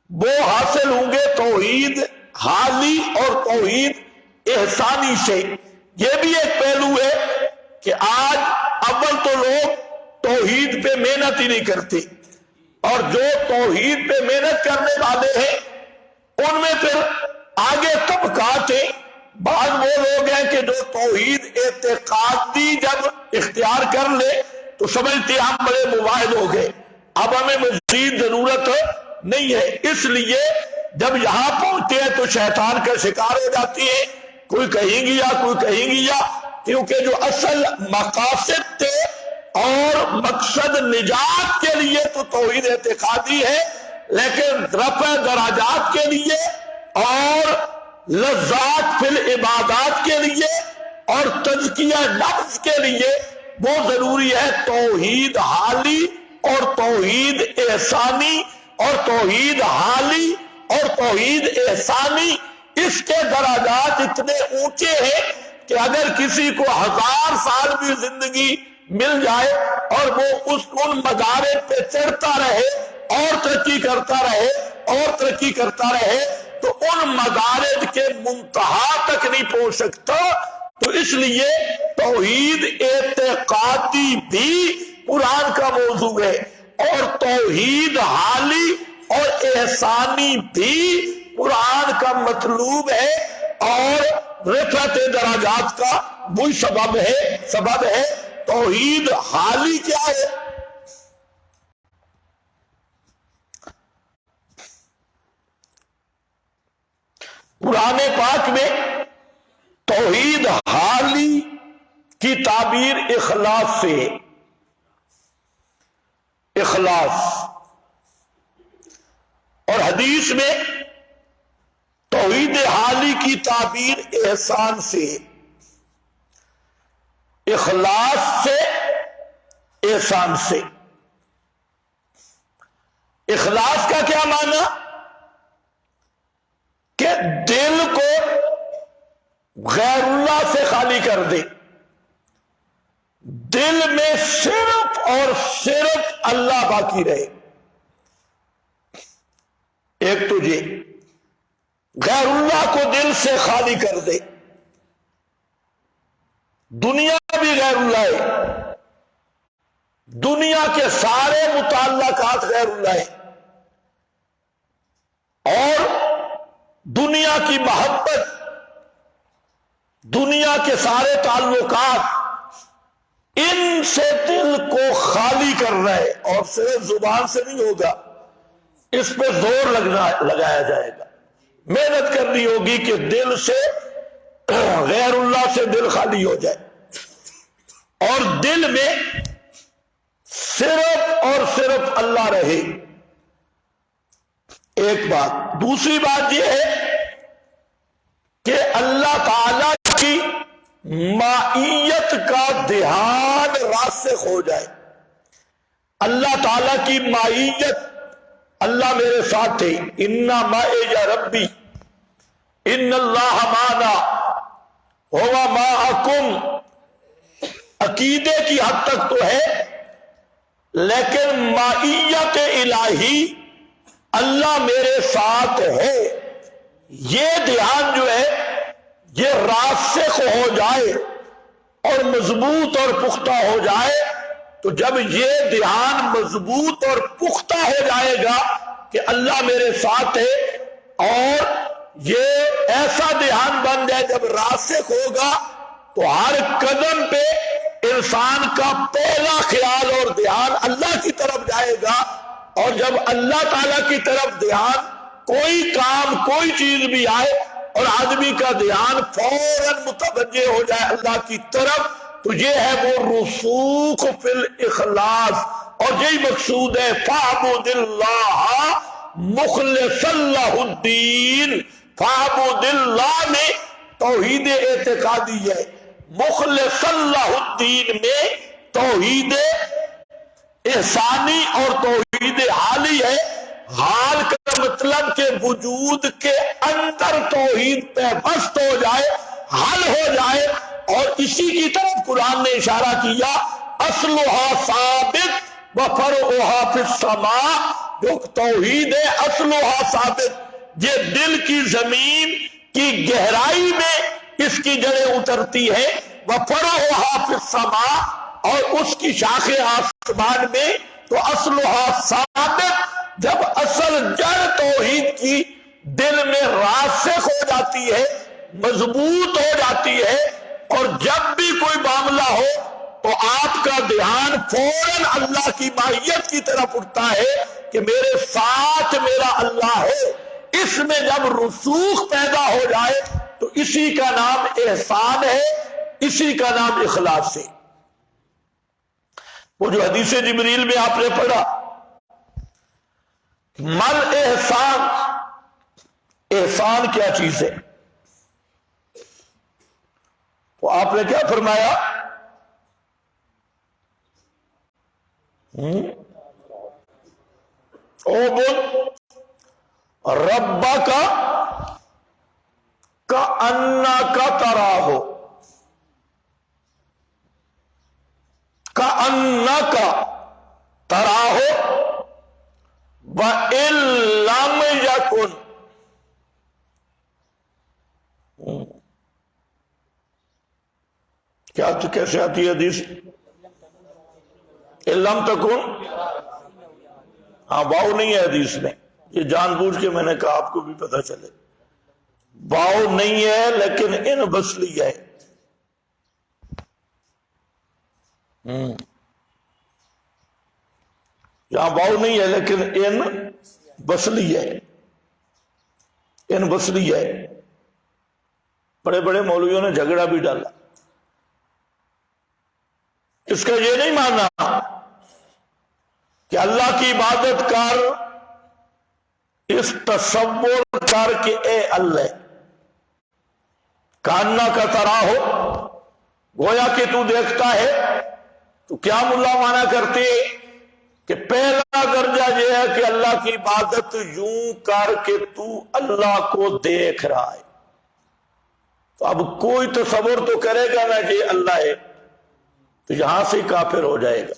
وہ حاصل ہوں گے توحید حالی اور توحید احسانی سے۔ یہ بھی ایک پہلو ہے کہ آج اول تو لوگ توحید پہ محنت ہی نہیں کرتے، اور جو توحید پہ محنت کرنے والے ہیں ان میں پھر آگے طبقات ہیں۔ بعض وہ لوگ ہیں کہ جو توحید اعتقادی جب اختیار کر لے تو سمجھتے ہم بڑے مواحد ہو گئے، اب ہمیں مزید ضرورت نہیں ہے۔ اس لیے جب یہاں پہنچتے ہیں تو شیطان کا شکار ہو جاتی ہیں، کوئی کہیں گی یا کوئی کہیں گی یا، کیونکہ جو اصل مقاصد تھے اور مقصد نجات کے لیے تو توحید اعتقادی ہے، لیکن رفع دراجات کے لیے اور لذات فی العبادات کے لیے اور تزکیہ نفس کے لیے وہ ضروری ہے توحید حالی اور توحید احسانی، اور توحید حالی اور توحید احسانی اس کے درجات اتنے اونچے ہیں کہ اگر کسی کو 1000 سال بھی زندگی مل جائے اور وہ ان مدارج پہ چڑھتا رہے اور ترقی کرتا رہے اور ترقی کرتا رہے تو ان مدارج کے منتہا تک نہیں پہنچ سکتا۔ تو اس لیے توحید اعتقادی بھی قرآن کا موضوع ہے، اور توحید حالی اور احسانی بھی قرآن کا مطلوب ہے، اور رفعت درجات کا وہی سبب ہے۔ توحید حالی کیا ہے؟ قرآن پاک میں توحید حالی کی تعبیر اخلاص سے ہے، اخلاص، اور حدیث میں توحید حالی کی تعبیر احسان سے ہے، اخلاص سے، احسان سے۔ اخلاص کا کیا معنی؟ کہ دل کو غیر اللہ سے خالی کر دے، دل میں صرف اور صرف اللہ باقی رہے۔ ایک تو یہ غیر اللہ کو دل سے خالی کر دے، دنیا بھی غیر اللہ ہے، دنیا کے سارے متعلقات غیر اللہ ہے، اور دنیا کی محبت، دنیا کے سارے تعلقات، ان سے دل کو خالی کرنا ہے، اور صرف زبان سے نہیں ہوگا، اس پہ زور لگایا جائے گا، محنت کرنی ہوگی کہ دل سے غیر اللہ سے دل خالی ہو جائے، اور دل میں صرف اور صرف اللہ رہے۔ ایک بات۔ دوسری بات یہ ہے کہ اللہ تعالی کی معیت کا دھیان راسخ ہو جائے، اللہ تعالی کی معیت، اللہ میرے ساتھ ہے، اِنَّا مَعِيَ رَبِّي اِنَّ اللَّهَ مَعَنَا هُوَ مَعَكُمْ، عقیدے کی حد تک تو ہے، لیکن معیت الہی اللہ میرے ساتھ ہے، یہ دھیان جو ہے یہ راسخ ہو جائے اور مضبوط اور پختہ ہو جائے، تو جب یہ دھیان مضبوط اور پختہ ہو جائے گا کہ اللہ میرے ساتھ ہے، اور یہ ایسا دھیان بن جائے جب راسخ ہوگا تو ہر قدم پہ انسان کا پہلا خیال اور دھیان اللہ کی طرف جائے گا، اور جب اللہ تعالیٰ کی طرف دھیان، کوئی کام کوئی چیز بھی آئے اور آدمی کا دھیان فوراً متوجہ ہو جائے اللہ کی طرف، تو یہ ہے وہ رسوخ فی الاخلاص، اور یہی مقصود ہے فَاعْبُدِ اللَّهَ مُخْلِصًا لَهُ الدِّينَ۔ فَاعْبُدِ اللَّهَ میں توحید اعتقادی ہے، مخلصًا لَهُ الدِّينَ میں توحید احسانی اور توحید حالی ہے۔ حال کا مطلب کہ وجود کے اندر توحید پہ بست ہو جائے، حل ہو جائے، اور اسی کی طرف قرآن نے اشارہ کیا اصلها ثابت و فرعها فی السماء. جو توحید ہے اصلها ثابت، یہ دل کی زمین کی گہرائی میں اس کی جڑیں اترتی ہے، و فرعها فی السماء، اور اس کی شاخیں آسمان میں. تو اصلها ثابت، جب اصل جڑ توحید کی دل میں راسخ ہو جاتی ہے، مضبوط ہو جاتی ہے، اور جب بھی کوئی معاملہ ہو تو آپ کا دھیان فوراً اللہ کی ماہیت کی طرف اٹھتا ہے کہ میرے ساتھ میرا اللہ ہے. اس میں جب رسوخ پیدا ہو جائے تو اسی کا نام احسان ہے، اسی کا نام اخلاص ہے. وہ جو حدیث جبریل میں آپ نے پڑھا مل احسان، احسان کیا چیز ہے، تو آپ نے کیا فرمایا؟ اعبد ربک کأنک تراہ، کأنک تراہ وَإِن لَّمْ يَكُنْ. کیا تو کیسے آتی ہے حدیث؟ لم تکن، ہاں واؤ نہیں ہے حدیث میں، یہ جان بوجھ کے میں نے کہا آپ کو بھی پتہ چلے. واؤ نہیں ہے لیکن ان بسلی ہے. یہاں واؤ نہیں ہے لیکن ان بسلی ہے، ان بسلی ہے. بڑے بڑے مولویوں نے جھگڑا بھی ڈالا. اس کا یہ نہیں ماننا کہ اللہ کی عبادت کر، اس تصور کر کہ اے اللہ کاننا کا طرح ہو، گویا کہ تو دیکھتا ہے. تو کیا ملا مانا کرتے کہ پہلا درجہ یہ ہے کہ اللہ کی عبادت یوں کر کے تو اللہ کو دیکھ رہا ہے. تو اب کوئی تصور تو کرے گا نا کہ اللہ ہے، تو یہاں سے کافر ہو جائے گا.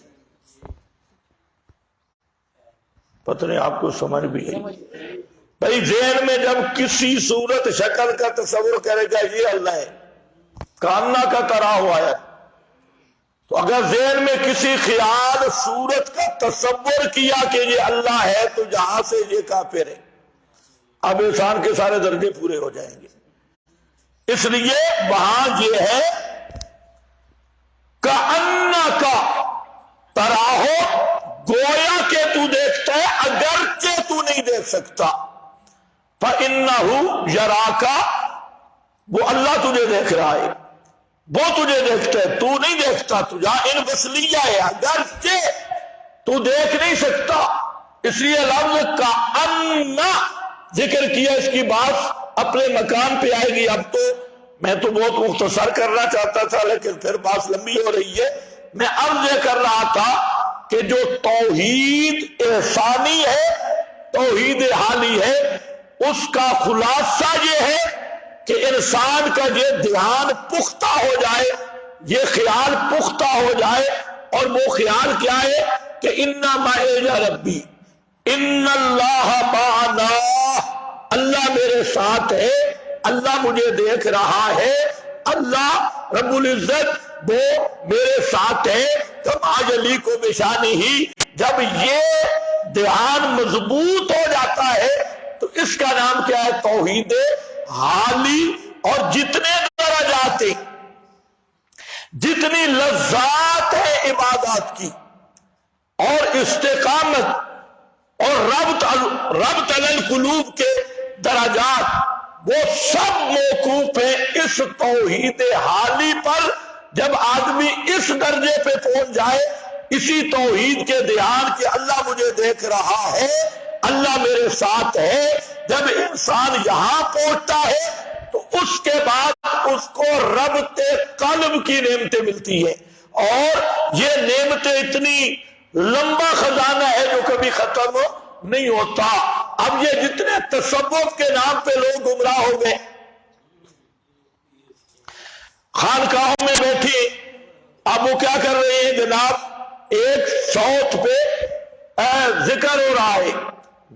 پتہ نہیں آپ کو سمجھ بھی ہے بھائی. ذہن میں جب کسی صورت شکل کا تصور کرے گا یہ اللہ ہے، کاننا کا طرح ہوا ہے، تو اگر ذہن میں کسی خیال صورت کا تصور کیا کہ یہ اللہ ہے تو جہاں سے یہ کافر ہے. اب انسان کے سارے درجے پورے ہو جائیں گے. اس لیے وہاں یہ ہے کأنک تراہ، گویا کہ تو دیکھتا ہے اگرچہ تو نہیں دیکھ سکتا. فَإِنَّهُ يَرَاكَ، وہ اللہ تجھے دیکھ رہا ہے، وہ تجھے دیکھتا ہے، تو نہیں دیکھتا. تجھا ان بسلیہ ہے، اگرچہ تو دیکھ نہیں سکتا. اس لیے لفظ کأن ذکر کیا. اس کی بات اپنے مکان پہ آئے گی. اب تو میں تو بہت مختصر کرنا چاہتا تھا لیکن پھر بات لمبی ہو رہی ہے. میں عرض یہ کر رہا تھا کہ جو توحید احسانی ہے، توحید حالی ہے، اس کا خلاصہ یہ ہے کہ انسان کا یہ دھیان پختہ ہو جائے، یہ خیال پختہ ہو جائے. اور وہ خیال کیا ہے کہ اِنَّا مَعِيَ رَبِّي، اِنَّ اللَّهَ مَعَنَا، اللہ میرے ساتھ ہے، اللہ مجھے دیکھ رہا ہے، اللہ رب العزت وہ میرے ساتھ ہے. کما یلیق بشانہ، جب یہ دھیان مضبوط ہو جاتا ہے تو اس کا نام کیا ہے؟ توحید حالی. اور جتنے درجات ہیں، جتنی لذات ہے عبادات کی اور استقامت اور ربط علی القلوب کے درجات، وہ سب موقوف ہیں اس توحید حالی پر. جب آدمی اس درجے پہ پہنچ جائے، اسی توحید کے دھیان کہ اللہ مجھے دیکھ رہا ہے، اللہ میرے ساتھ ہے، جب انسان یہاں پہنچتا ہے تو اس کے بعد اس کو ربط قلب کی نعمتیں ملتی ہیں. اور یہ نعمتیں اتنی لمبا خزانہ ہے جو کبھی ختم نہیں ہوتا. اب یہ جتنے تصوف کے نام پہ لوگ گمراہ ہو گئے، خانقاہوں میں اب وہ کیا کر رہے ہیں جناب، ایک سوت پہ ذکر ہو رہا ہے،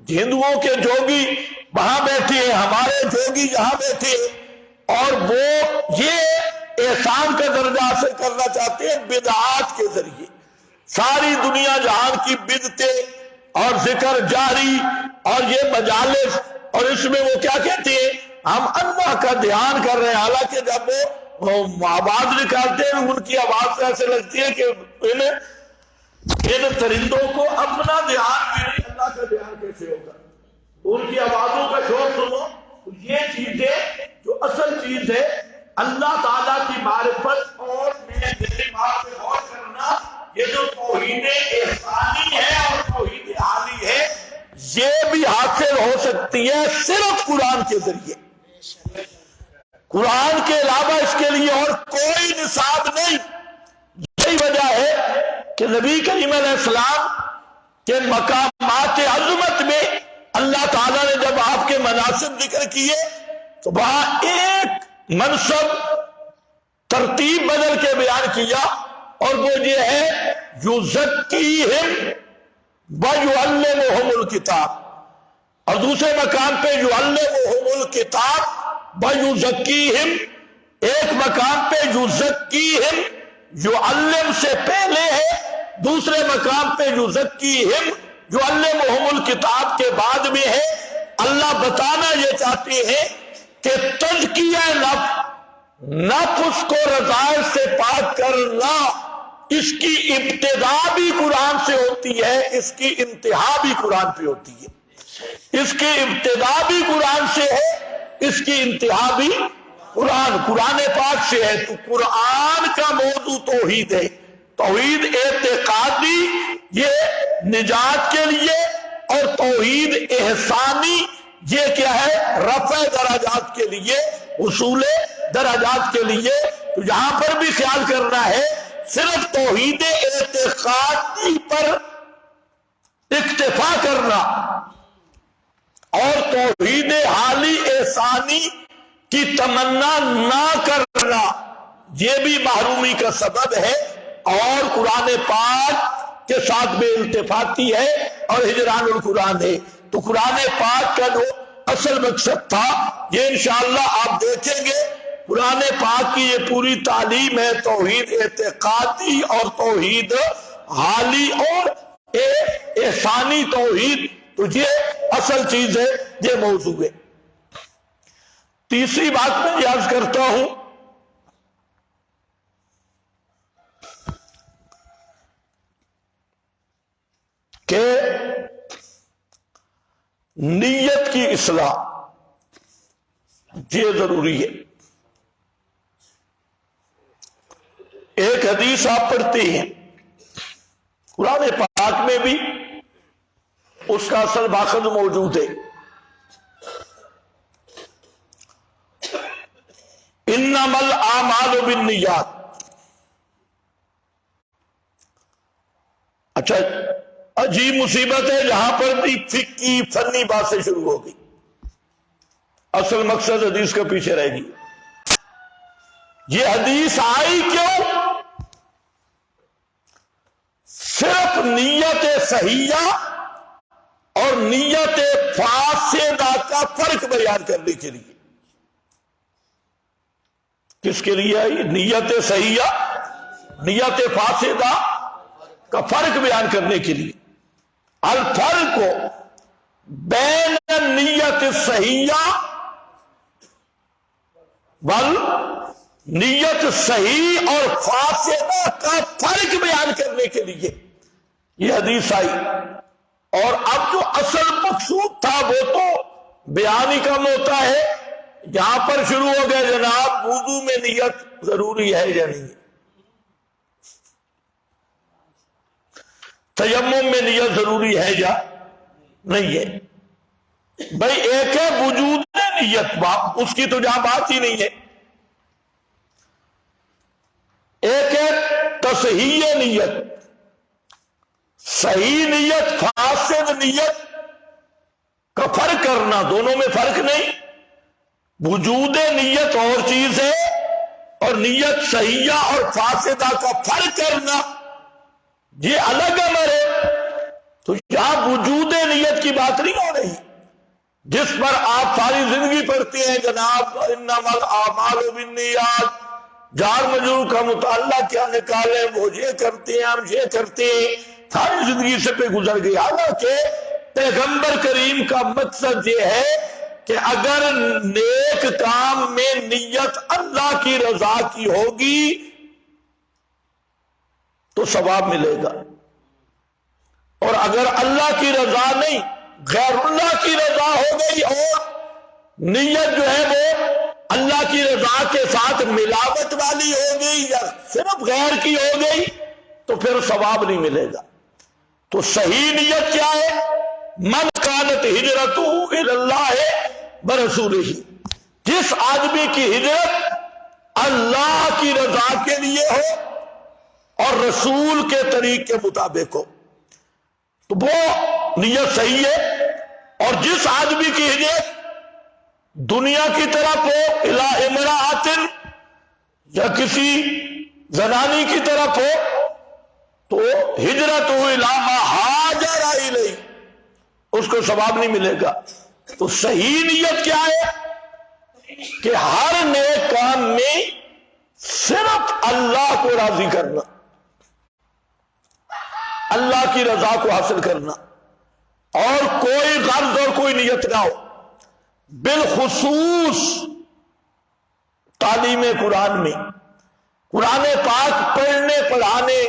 ہندوؤں کے جوگی وہاں بیٹھے ہیں، ہمارے جوگی یہاں بیٹھے ہیں، اور وہ یہ احسان کا درجہ حاصل کرنا چاہتے ہیں بدعات کے ذریعے۔ ساری دنیا جہان کی بدعتیں اور ذکر جاری اور یہ مجالس، اور اس میں وہ کیا کہتے ہیں، ہم اللہ کا دھیان کر رہے ہیں، حالانکہ جب وہ آواز نکالتے ہیں ان کی آواز ایسے لگتی ہے کہ ان درندوں کو اپنا دھیان بھی نہیں، اللہ کا دھیان کیسے ہوگا؟ ان کی آوازوں کا شور سنو۔ یہ چیزیں جو اصل چیز ہے اللہ تعالیٰ کی معرفت اور میرے دماغ پہ غور کرنا، یہ جو توحید احسانی ہے اور توحید حالی ہے، یہ بھی حاصل ہو سکتی ہے صرف قرآن کے ذریعے۔ قرآن کے علاوہ اس کے لیے اور کوئی نصاب نہیں۔ یہی وجہ ہے کہ نبی کریم علیہ السلام کے مقامات عظمت میں اللہ تعالیٰ نے جب آپ کے مناصب ذکر کیے تو وہاں ایک منصب ترتیب بدل کے بیان کیا، اور وہ یہ ہے یزکیہم ویعلمہم الکتاب، اور دوسرے مقام پہ یعلمہم الکتاب ویزکیہم، ایک مقام پہ یزکیہم یعلم سے پہلے ہے، دوسرے مقام پہ یزکیہم یعلمہم الکتاب کے بعد میں ہے۔ اللہ بتانا یہ چاہتے ہیں کہ تزکیہ نفس کو رذائل سے پاک کرنا، اس کی ابتدا بھی قرآن سے ہوتی ہے، اس کی انتہا بھی قرآن پہ ہوتی ہے۔ اس کی ابتدا بھی قرآن سے ہے، اس کی انتہا بھی قرآن پاک سے ہے۔ تو قرآن کا موضوع توحید ہے، توحید اعتقادی یہ نجات کے لیے، اور توحید احسانی یہ کیا ہے، رفع درجات کے لیے، حصول درجات کے لیے۔ تو یہاں پر بھی خیال کرنا ہے، صرف توحید اعتقادی پر اکتفا کرنا اور توحید حالی احسانی کی تمنا نہ کرنا، یہ بھی محرومی کا سبب ہے، اور قرآن پاک کے ساتھ بے التفاتی ہے اور ہجران القرآن ہے۔ تو قرآن پاک کا جو اصل مقصد تھا، یہ انشاءاللہ آپ دیکھیں گے، قرآن پاک کی یہ پوری تعلیم ہے توحید اعتقادی اور توحید حالی اور احسانی توحید، تو یہ اصل چیز ہے، یہ موضوع ہے۔ تیسری بات میں یہ عرض کرتا ہوں کہ نیت کی اصلاح یہ ضروری ہے۔ ایک حدیث آپ پڑھتے ہیں قرآن پاک میں بھی، اس کا اصل ماخذ موجود ہے، انما الاعمال بالنیات۔ اچھا، عجیب مصیبت ہے، جہاں پر بھی فقہی فنی باتیں شروع ہو گئی، اصل مقصد حدیث کے پیچھے رہ گئی۔ یہ حدیث آئی کیوں؟ صرف نیت صحیحہ اور نیت فاسدہ کا فرق بیان کرنے کے لیے۔ کس کے لیے آئی؟ نیت صحیحہ نیت فاسدہ کا فرق بیان کرنے کے لیے۔ الفرق بین نیت صحیحہ نیت صحیح اور فاسدہ کا فرق بیان کرنے کے لیے یہ حدیث آئی۔ اور اب جو اصل مقصود تھا وہ تو بیان ہی کم ہوتا ہے، یہاں پر شروع ہو گئے جناب وضو میں نیت ضروری ہے یا نہیں، تیمم میں نیت ضروری ہے یا نہیں ہے۔ بھائی ایک ہے وجود نیت، اس کی تو جہاں بات ہی نہیں ہے، ایک ہے تصحیح نیت، صحیح نیت فاسد نیت کا فرق کرنا، دونوں میں فرق نہیں۔ وجود نیت اور چیز ہے اور نیت صحیحہ اور فاسدہ کا فرق کرنا یہ الگ امر ہے. تو یہاں وجود نیت کی بات نہیں ہو رہی جس پر آپ ساری زندگی پڑھتے ہیں جناب انما الاعمال بالنیات، جار مجرور کا مطالعہ کیا نکالے، وہ یہ کرتے ہیں ہم یہ کرتے ہیں، ساری زندگی سے پہ گزر گئی. حالانکہ پیغمبر کریم کا مقصد یہ ہے کہ اگر نیک کام میں نیت اللہ کی رضا کی ہوگی تو ثواب ملے گا، اور اگر اللہ کی رضا نہیں غیر اللہ کی رضا ہو گئی اور نیت جو ہے وہ اللہ کی رضا کے ساتھ ملاوٹ والی ہو گئی یا صرف غیر کی ہو گئی تو پھر ثواب نہیں ملے گا. تو صحیح نیت کیا ہے؟ من کانت ہجرتہ الی اللہ برسولہ، جس آدمی کی ہجرت اللہ کی رضا کے لیے ہو اور رسول کے طریق کے مطابق ہو تو وہ نیت صحیح ہے. اور جس آدمی کی ہجرت دنیا کی طرف ہو الی امرأۃ یا کسی زنانی کی طرف ہو تو ہجرت الی ما ہاجر الیہ، اس کو ثواب نہیں ملے گا. تو صحیح نیت کیا ہے کہ ہر نیک کام میں صرف اللہ کو راضی کرنا، اللہ کی رضا کو حاصل کرنا، اور کوئی غرض اور کوئی نیت نہ ہو. بالخصوص تعلیم قرآن میں، قرآن پاک پڑھنے پڑھانے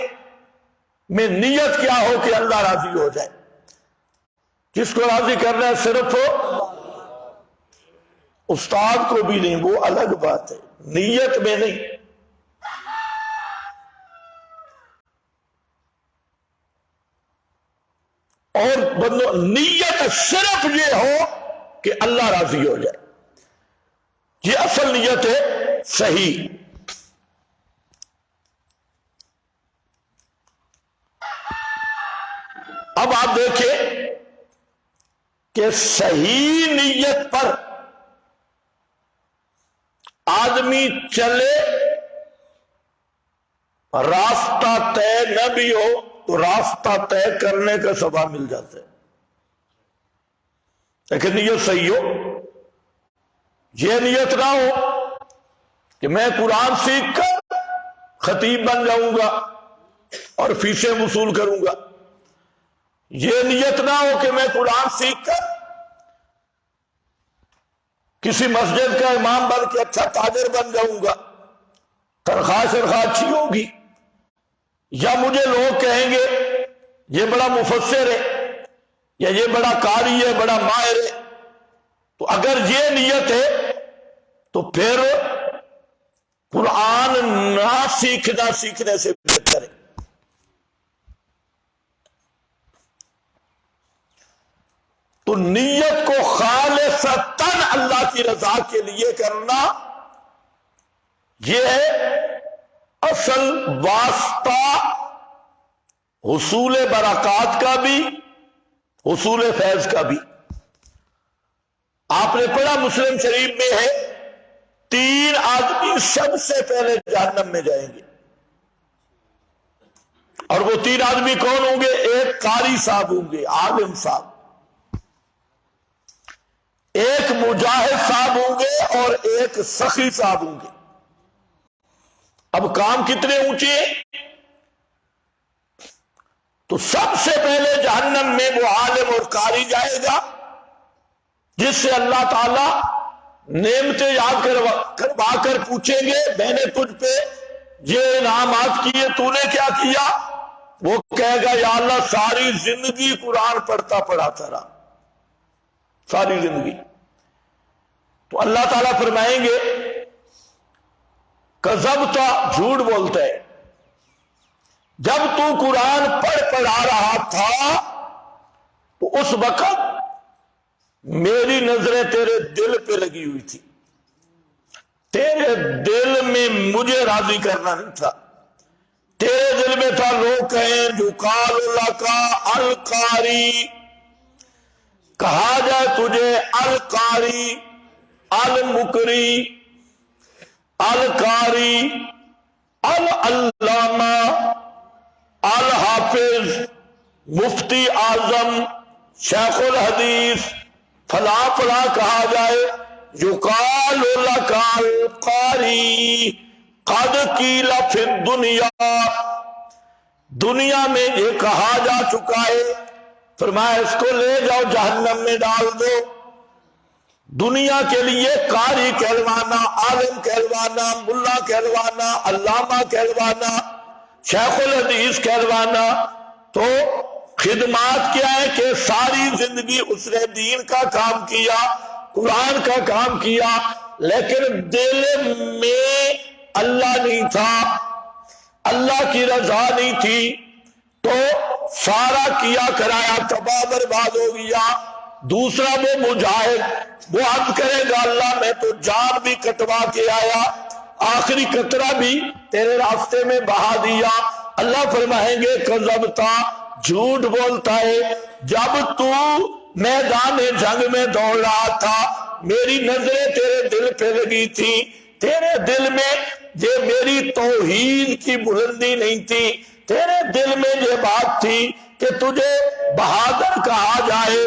میں نیت کیا ہو کہ اللہ راضی ہو جائے. جس کو راضی کرنا ہے صرف استاد کو بھی نہیں، وہ الگ بات ہے، نیت میں نہیں. اور بندو نیت صرف یہ ہو کہ اللہ راضی ہو جائے، یہ اصل نیت ہے صحیح. اب آپ دیکھیں کہ صحیح نیت پر آدمی چلے، راستہ طے نہ بھی ہو تو راستہ طے کرنے کا ثواب مل جاتا ہے، لیکن نیت صحیح ہو. یہ نیت نہ ہو کہ میں قرآن سیکھ کر خطیب بن جاؤں گا اور فیسیں وصول کروں گا. یہ نیت نہ ہو کہ میں قرآن سیکھ کر کسی مسجد کا امام بن کے اچھا تاجر بن جاؤں گا، تنخواہ شرخواہ اچھی ہوگی، یا مجھے لوگ کہیں گے یہ بڑا مفسر ہے یا یہ بڑا قاری ہے، بڑا ماہر ہے. تو اگر یہ نیت ہے تو پھر قرآن نہ سیکھنا سیکھنے سے بہتر ہے. تو نیت کو خالصتاً اللہ کی رضا کے لیے کرنا یہ ہے اصل واسطہ حصول برکات کا بھی، حصول فیض کا بھی. آپ نے پڑھا مسلم شریف میں ہے 3 آدمی سب سے پہلے جہنم میں جائیں گے، اور وہ 3 آدمی کون ہوں گے؟ ایک قاری صاحب ہوں گے، عالم صاحب، ایک مجاہد صاحب ہوں گے، اور ایک سخی صاحب ہوں گے. اب کام کتنے اونچے ہیں؟ تو سب سے پہلے جہنم میں وہ عالم اور قاری جائے گا جس سے اللہ تعالی نعمتیں یاد کروا کر پوچھیں گے میں نے تجھ پہ یہ انعامات کیے، تو نے کیا کیا؟ وہ کہے گا یا اللہ ساری زندگی قرآن پڑھتا پڑھاتا رہا، ساری زندگی. تو اللہ تعالیٰ فرمائیں گے کذبتا، جھوٹ بولتا ہے، جب تو قرآن پڑھا رہا تھا تو اس وقت میری نظریں تیرے دل پہ لگی ہوئی تھی، تیرے دل میں مجھے راضی کرنا نہیں تھا، تیرے دل میں تھا لوگ کہیں یقال لک القاری، کہا جائے تجھے القاری المقری، القاری العلامہ الحافظ مفتی اعظم شیخ الحدیث فلاں فلاں کہا جائے، یقال لک القاری قد قیل فی الدنیا، دنیا میں یہ کہا جا چکا ہے، فرمایا اس کو لے جاؤ جہنم میں ڈال دو۔ دنیا کے لیے قاری کہلوانا، عالم کہلوانا، ملا کہلوانا، علامہ کہلوانا، شیخ الحدیث کہلوانا، تو خدمات کیا ہے کہ ساری زندگی اس نے دین کا کام کیا، قرآن کا کام کیا، لیکن دل میں اللہ نہیں تھا، اللہ کی رضا نہیں تھی، تو سارا کیا کرایا تباہ برباد ہو گیا۔ دوسرا وہ مجاہد، وہ عرض کرے گا اللہ میں تو جان بھی کٹوا کے آیا، آخری قطرہ بھی تیرے راستے میں بہا دیا۔ اللہ فرمائیں گے کذبتا، جھوٹ بولتا ہے، جب تو میدان جنگ میں دوڑ رہا تھا میری نظریں تیرے دل پہ لگی تھی، تیرے دل میں یہ میری توحید کی بلندی نہیں تھی، تیرے دل میں یہ بات تھی کہ تجھے بہادر کہا جائے،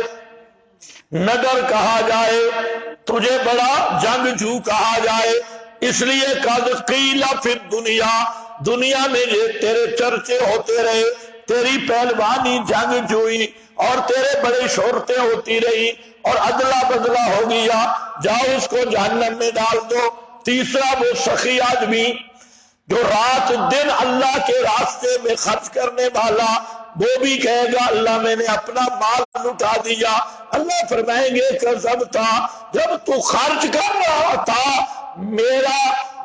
نڈر کہا جائے، تجھے بڑا جنگجو کہا جائے، اس لیے قد قیل فی الدنیا، دنیا میں یہ تیرے چرچے ہوتے رہے، تیری پہلوانی جنگجوئی اور تیرے بڑے شہرتیں ہوتی رہی، اور ادلا بدلا ہو گیا، جاؤ اس کو جہنم میں ڈال دو۔ تیسرا وہ سخی آدمی جو رات دن اللہ کے راستے میں خرچ کرنے والا، وہ بھی کہے گا اللہ میں نے اپنا مال لٹا دیا۔ اللہ فرمائیں گے کذبتا، جب تو خرچ کر رہا تھا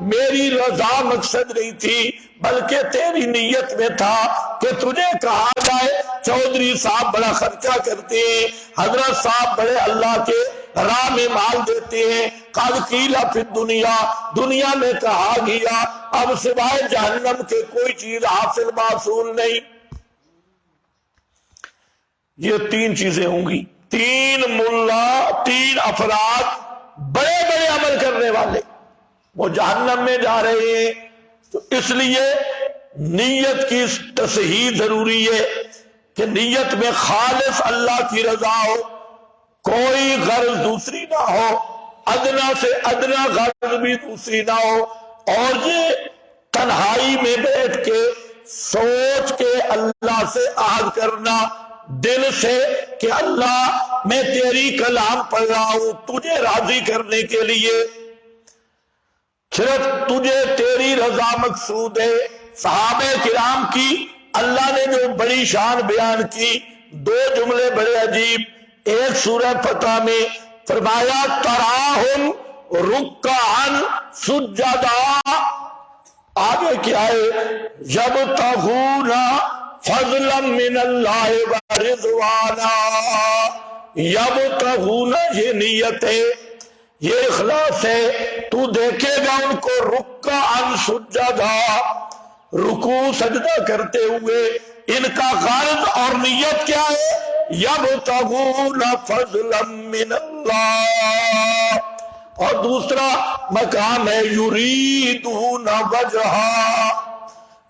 میری رضا مقصد نہیں تھی، بلکہ تیری نیت میں تھا کہ تجھے کہا جائے چودھری صاحب بڑا خرچہ کرتے ہیں، حضرت صاحب بڑے اللہ کے راہ میں مال دیتے ہیں، قد قیل فی الدنیا، دنیا میں کہا گیا، اب سوائے جہنم کے کوئی چیز حاصل معصول نہیں۔ یہ تین چیزیں ہوں گی، تین ملا، تین افراد بڑے بڑے عمل کرنے والے، وہ جہنم میں جا رہے ہیں۔ تو اس لیے نیت کی تصحیح ضروری ہے کہ نیت میں خالص اللہ کی رضا ہو، کوئی غرض دوسری نہ ہو، ادنا سے ادنا غرض بھی دوسری نہ ہو، اور یہ تنہائی میں بیٹھ کے سوچ کے اللہ سے عہد کرنا دل سے کہ اللہ میں تیری کلام پڑھ رہا ہوں تجھے راضی کرنے کے لیے، صرف تجھے تیری رضا مقصود ہے۔ صحابہ کرام کی اللہ نے جو بڑی شان بیان کی، دو جملے بڑے عجیب، ایک سورہ فتح میں فرمایا تراہم رکعا سجدا، آگے کیا ہے یبتغون فضلا من اللہ ورضوانا، یبتغون یہ نیت ہے، یہ اخلاص ہے، تو دیکھے گا ان کو رکعا سجدا، رکوع سجدہ کرتے ہوئے، ان کا غرض اور نیت کیا ہے، یبتغون فضلا من اللہ، اور دوسرا مقام ہے یریدون وجہا،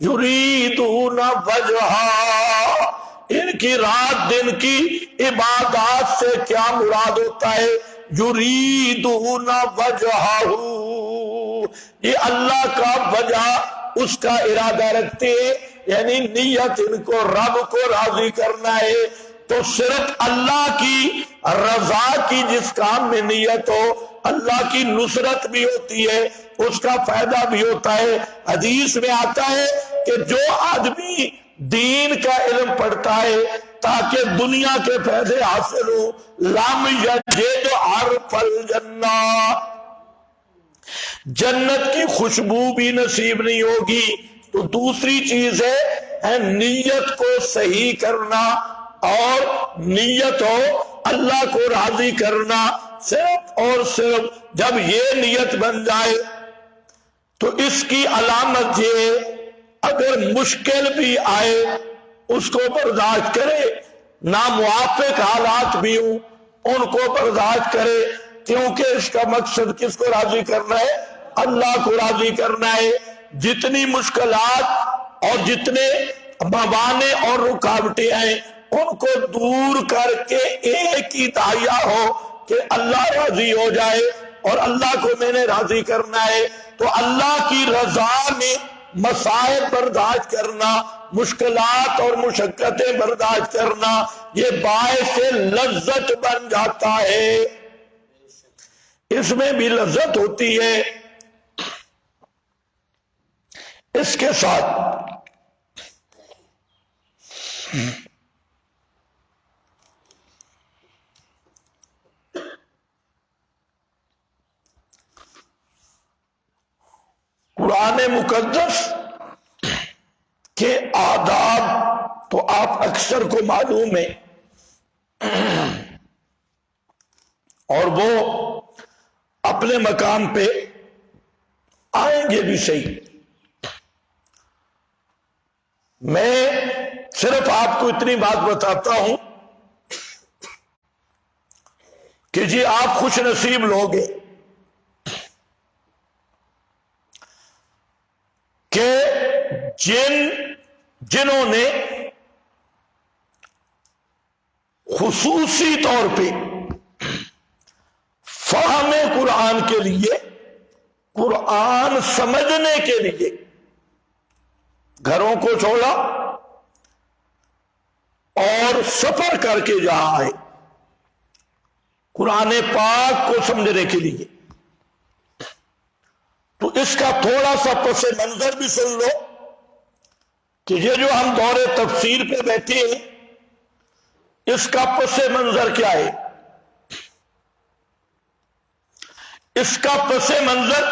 یریدون وجہا، ان کی رات دن کی عبادات سے کیا مراد ہوتا ہے، یریدون وجہہ، یہ اللہ کا وجہ اس کا ارادہ رکھتے ہیں، یعنی نیت ان کو رب کو راضی کرنا ہے۔ تو صرف اللہ کی رضا کی جس کام میں نیت ہو، اللہ کی نصرت بھی ہوتی ہے، اس کا فائدہ بھی ہوتا ہے۔ حدیث میں آتا ہے کہ جو آدمی دین کا علم پڑھتا ہے تاکہ دنیا کے فائدے حاصل ہو، لم یجد عرف الجنہ، جنت کی خوشبو بھی نصیب نہیں ہوگی۔ تو دوسری چیز ہے نیت کو صحیح کرنا، اور نیت ہو اللہ کو راضی کرنا، صرف اور صرف جب یہ نیت بن جائے تو اس کی علامت یہ اگر مشکل بھی آئے اس کو برداشت کرے، ناموافق حالات بھی ہوں ان کو برداشت کرے، کیونکہ اس کا مقصد کس کو راضی کرنا ہے، اللہ کو راضی کرنا ہے. جتنی مشکلات اور جتنے موانع اور رکاوٹیں ہیں ان کو دور کر کے ایک ہی داعیہ ہو کہ اللہ راضی ہو جائے اور اللہ کو میں نے راضی کرنا ہے. تو اللہ کی رضا میں مسائل برداشت کرنا، مشکلات اور مشقتیں برداشت کرنا، یہ باعث لذت بن جاتا ہے. اس میں بھی لذت ہوتی ہے. اس کے ساتھ قرآن مقدس کے آداب تو آپ اکثر کو معلوم ہے، اور وہ اپنے مقام پہ آئیں گے بھی صحیح. میں صرف آپ کو اتنی بات بتاتا ہوں کہ جی آپ خوش نصیب لوگ ہیں کہ جنہوں نے خصوصی طور پہ فہم قرآن کے لیے، قرآن سمجھنے کے لیے گھروں کو چھوڑا اور سفر کر کے جہاں آئے قرآن پاک کو سمجھنے کے لیے. تو اس کا تھوڑا سا پس منظر بھی سن لو کہ یہ جو ہم دور تفسیر پہ بیٹھے ہیں اس کا پس منظر کیا ہے. اس کا پس منظر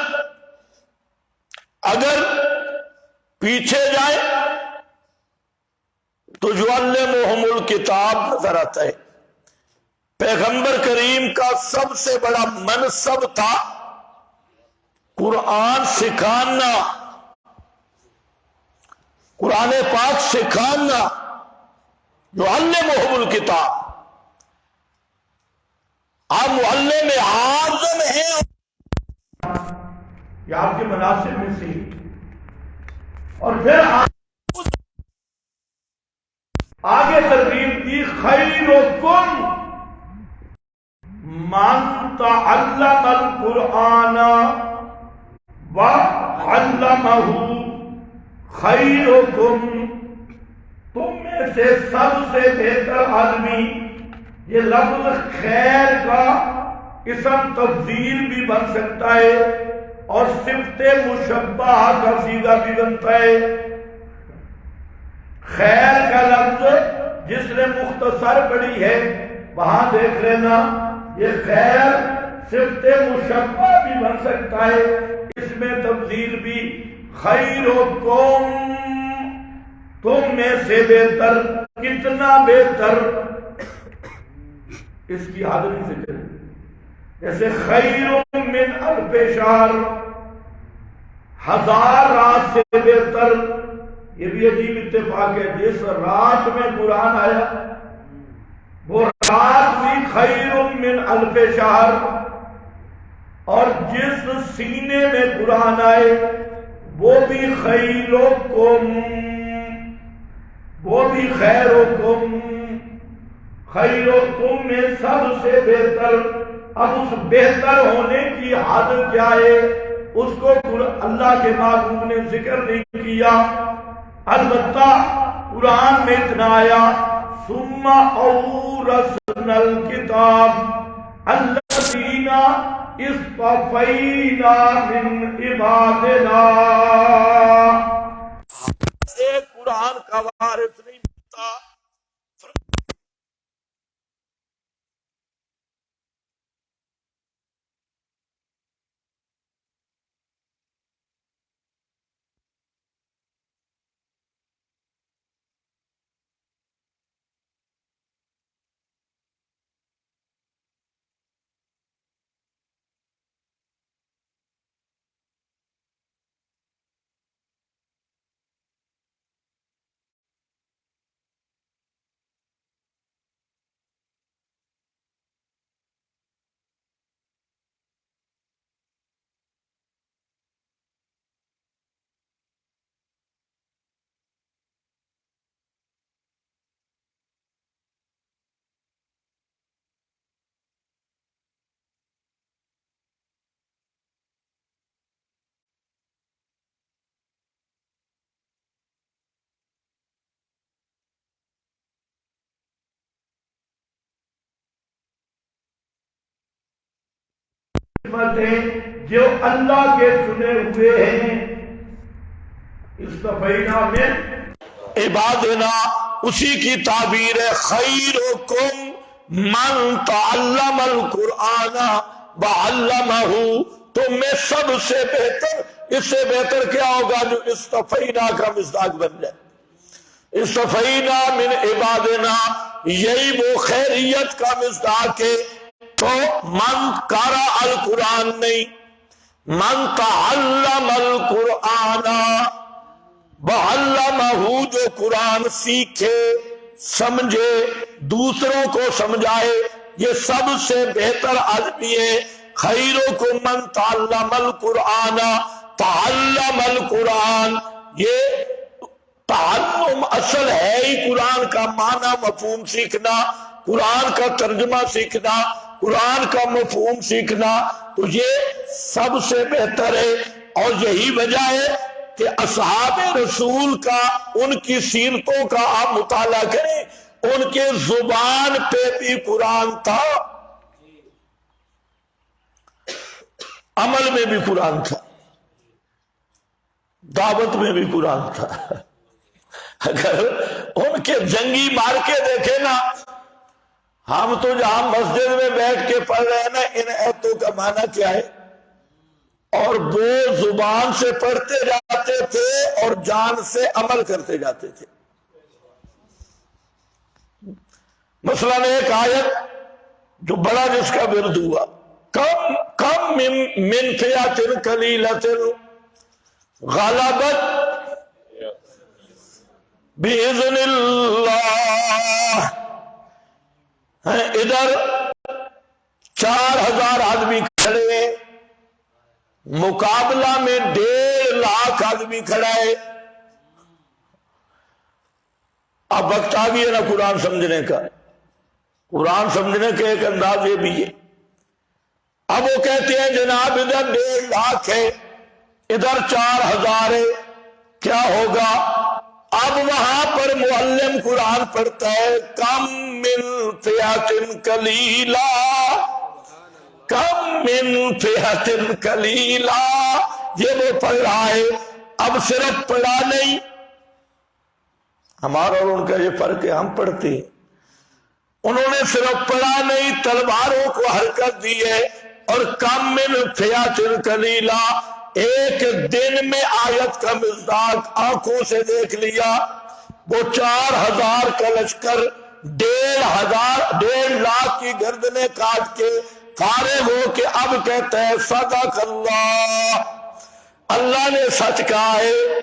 اگر پیچھے جائے تو یعلمہم الکتاب نظر آتا ہے. پیغمبر کریم کا سب سے بڑا منصب تھا قرآن سکھانا، قرآن پاک سکھانا. یعلمہم الکتاب، آپ معلم اعظم ہیں، یہ آپ کے مناسب میں سے. اور پھر آگے ترغیب دی خیرکم من تعلم القرآن وعلمہ. خیرکم، تم میں سے سب سے بہتر آدمی. یہ لفظ خیر کا اسم تفضیل بھی بن سکتا ہے اور صفت مشبہ کا صیغہ بھی بنتا ہے. خیر کا لفظ جس نے مختصر پڑھی ہے وہاں دیکھ لینا، یہ خیر صفت مشبہ بھی بن سکتا ہے، اس میں تفضیل بھی. خیرکم، تم میں سے بہتر. کتنا بہتر اس کی حد نہیں سے کریں. جیسے خیر من الف شہر، 1000 رات سے بہتر. یہ بھی عجیب اتفاق ہے، جس رات میں قرآن آیا وہ رات بھی خیر من الف شہر، اور جس سینے میں قرآن آئے وہ بھی خیرکم، وہ بھی خیرکم. خیرکم میں سب سے بہتر. اب اس بہتر ہونے کی حد کیا ہے اس کو اللہ کے محبوب نے ذکر نہیں کیا. البتہ قرآن میں اتنا آیا ثم اورثنا الکتاب الذین اصطفینا من عبادنا. ایک قرآن کا وارث نہیں ملتا. قسمت ہیں جو اللہ کے چنے ہوئے ہیں. اصطفینا من عبادنا اسی کی تعبیر ہے خیرکم من تعلم القرآن وعلمہ. تم میں سب سے بہتر، اس سے بہتر کیا ہوگا جو اصطفینا کا مصداق بن جائے. اصطفینا من عبادنا یہی وہ خیریت کا مصداق ہے. تو من قرأ القرآن نہیں، من تعلم القرآن وعلمہ، جو قرآن سیکھے سمجھے دوسروں کو سمجھائے، یہ سب سے بہتر آدمی ہے. خیرکم من تعلم القرآن. تعلم القرآن، یہ تعلم اصل ہے ہی قرآن کا معنی مفہوم سیکھنا، قرآن کا ترجمہ سیکھنا، قرآن کا مفہوم سیکھنا. تو یہ سب سے بہتر ہے. اور یہی وجہ ہے کہ اصحاب رسول کا، ان کی سیرتوں کا آپ مطالعہ کریں، ان کے زبان پہ بھی قرآن تھا، عمل میں بھی قرآن تھا، دعوت میں بھی قرآن تھا. اگر ان کے جنگی مارکے دیکھیں نا، ہم تو جہاں مسجد میں بیٹھ کے پڑھ رہے ہیں نا، ان ایتوں کا معنی کیا ہے، اور وہ زبان سے پڑھتے جاتے تھے اور جان سے عمل کرتے جاتے تھے. مثلا ایک آیت جو بڑا جس کا ورد ہوا، کم من فئۃ قلیلۃ غلبت بإذن اللہ. ادھر 4000 آدمی کھڑے ہیں، مقابلہ میں 1.5 لاکھ آدمی کھڑا ہے. اب وقت آ گیا نا قرآن سمجھنے کا. قرآن سمجھنے کے ایک انداز یہ بھی ہے. اب وہ کہتے ہیں جناب ادھر 1.5 لاکھ ہے، ادھر 4000 ہے، کیا ہوگا؟ اب وہاں پر معلم قرآن پڑھتا ہے کم من فئۃ قلیلہ، کم من فئۃ قلیلہ، یہ وہ پڑھ رہا ہے. اب صرف پڑھا نہیں، ہمارا اور ان کا یہ فرق ہے، ہم پڑھتے ہیں، انہوں نے صرف پڑھا نہیں، تلواروں کو حرکت دی ہے. اور کم من فئۃ قلیلہ، ایک دن میں آیت کا مصداق آنکھوں سے دیکھ لیا. وہ 4000 کا لشکر 1.5 لاکھ کی گردنیں کاٹ کے فارغ ہو کے اب کہتا ہے صدق اللہ، اللہ نے سچ کہا ہے.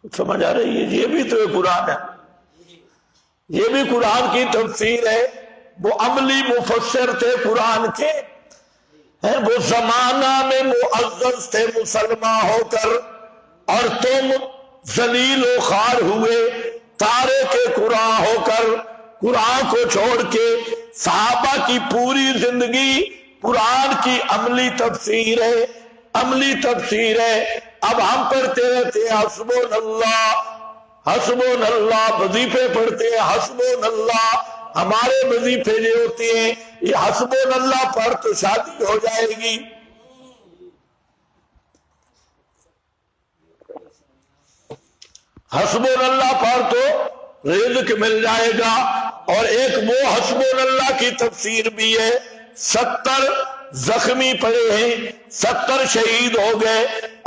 کچھ سمجھ آ رہی ہے؟ یہ بھی تو قرآن ہے، یہ بھی قرآن کی تفسیر ہے. وہ عملی مفسر تھے قرآن کے، وہ زمانہ میں معزز تھے مسلمان ہو کر، اور تم ذلیل و خوار ہوئے تارک قرآن ہو کر. قرآن کو چھوڑ کے صحابہ کی پوری زندگی قرآن کی عملی تفسیر ہے، عملی تفسیر ہے. اب ہم پڑھتے رہتے ہیں حسبنا اللہ، حسبنا اللہ، وظیفے پڑھتے ہیں حسبنا اللہ. ہمارے وظیفے یہ ہوتے ہیں یہ حسبنا اللہ پڑھ تو شادی ہو جائے گی، حسبنا اللہ پڑھ تو رزق مل جائے گا. اور ایک وہ حسبنا اللہ کی تفسیر بھی ہے. 70 زخمی پڑے ہیں، 70 شہید ہو گئے،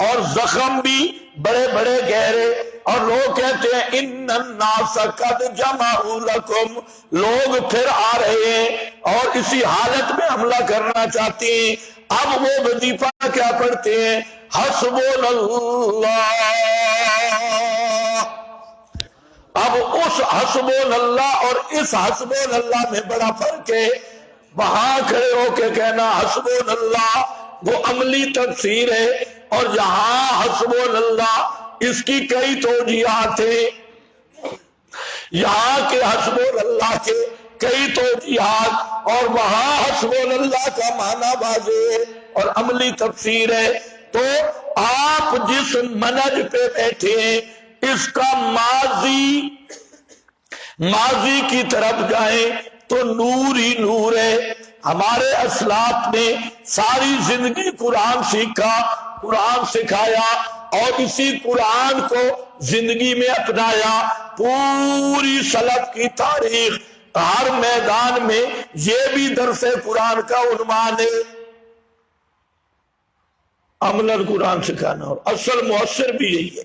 اور زخم بھی بڑے بڑے گہرے. اور لوگ کہتے ہیں ان الناس قد جمعوا لکم، لوگ پھر آ رہے ہیں اور اسی حالت میں حملہ کرنا چاہتے ہیں. اب وہ وظیفہ کیا پڑھتے ہیں؟ حسبنا اللہ. اب اس حسبنا اللہ اور اس حسبنا اللہ میں بڑا فرق ہے. وہاں کھڑے ہو کے کہنا حسبنا اللہ وہ عملی تفسیر ہے، اور جہاں حسبنا اللہ اس کی کئی توجیہات ہیں، یہاں کے حسبنا اللہ کے کئی توجیہات، اور وہاں حسبنا اللہ کا معنی واضح ہے اور عملی تفسیر ہے. تو آپ جس منہج پہ بیٹھے ہیں اس کا ماضی کی طرف جائیں، تو نور ہی نور ہے۔ ہمارے اسلاف نے ساری زندگی قرآن سیکھا، قرآن سکھایا اور اسی قرآن کو زندگی میں اپنایا۔ پوری سلف کی تاریخ ہر میدان میں یہ بھی درس قرآن کا عنوان ہے، عملاً قرآن سکھانا، اور اصل مؤثر بھی یہی ہے۔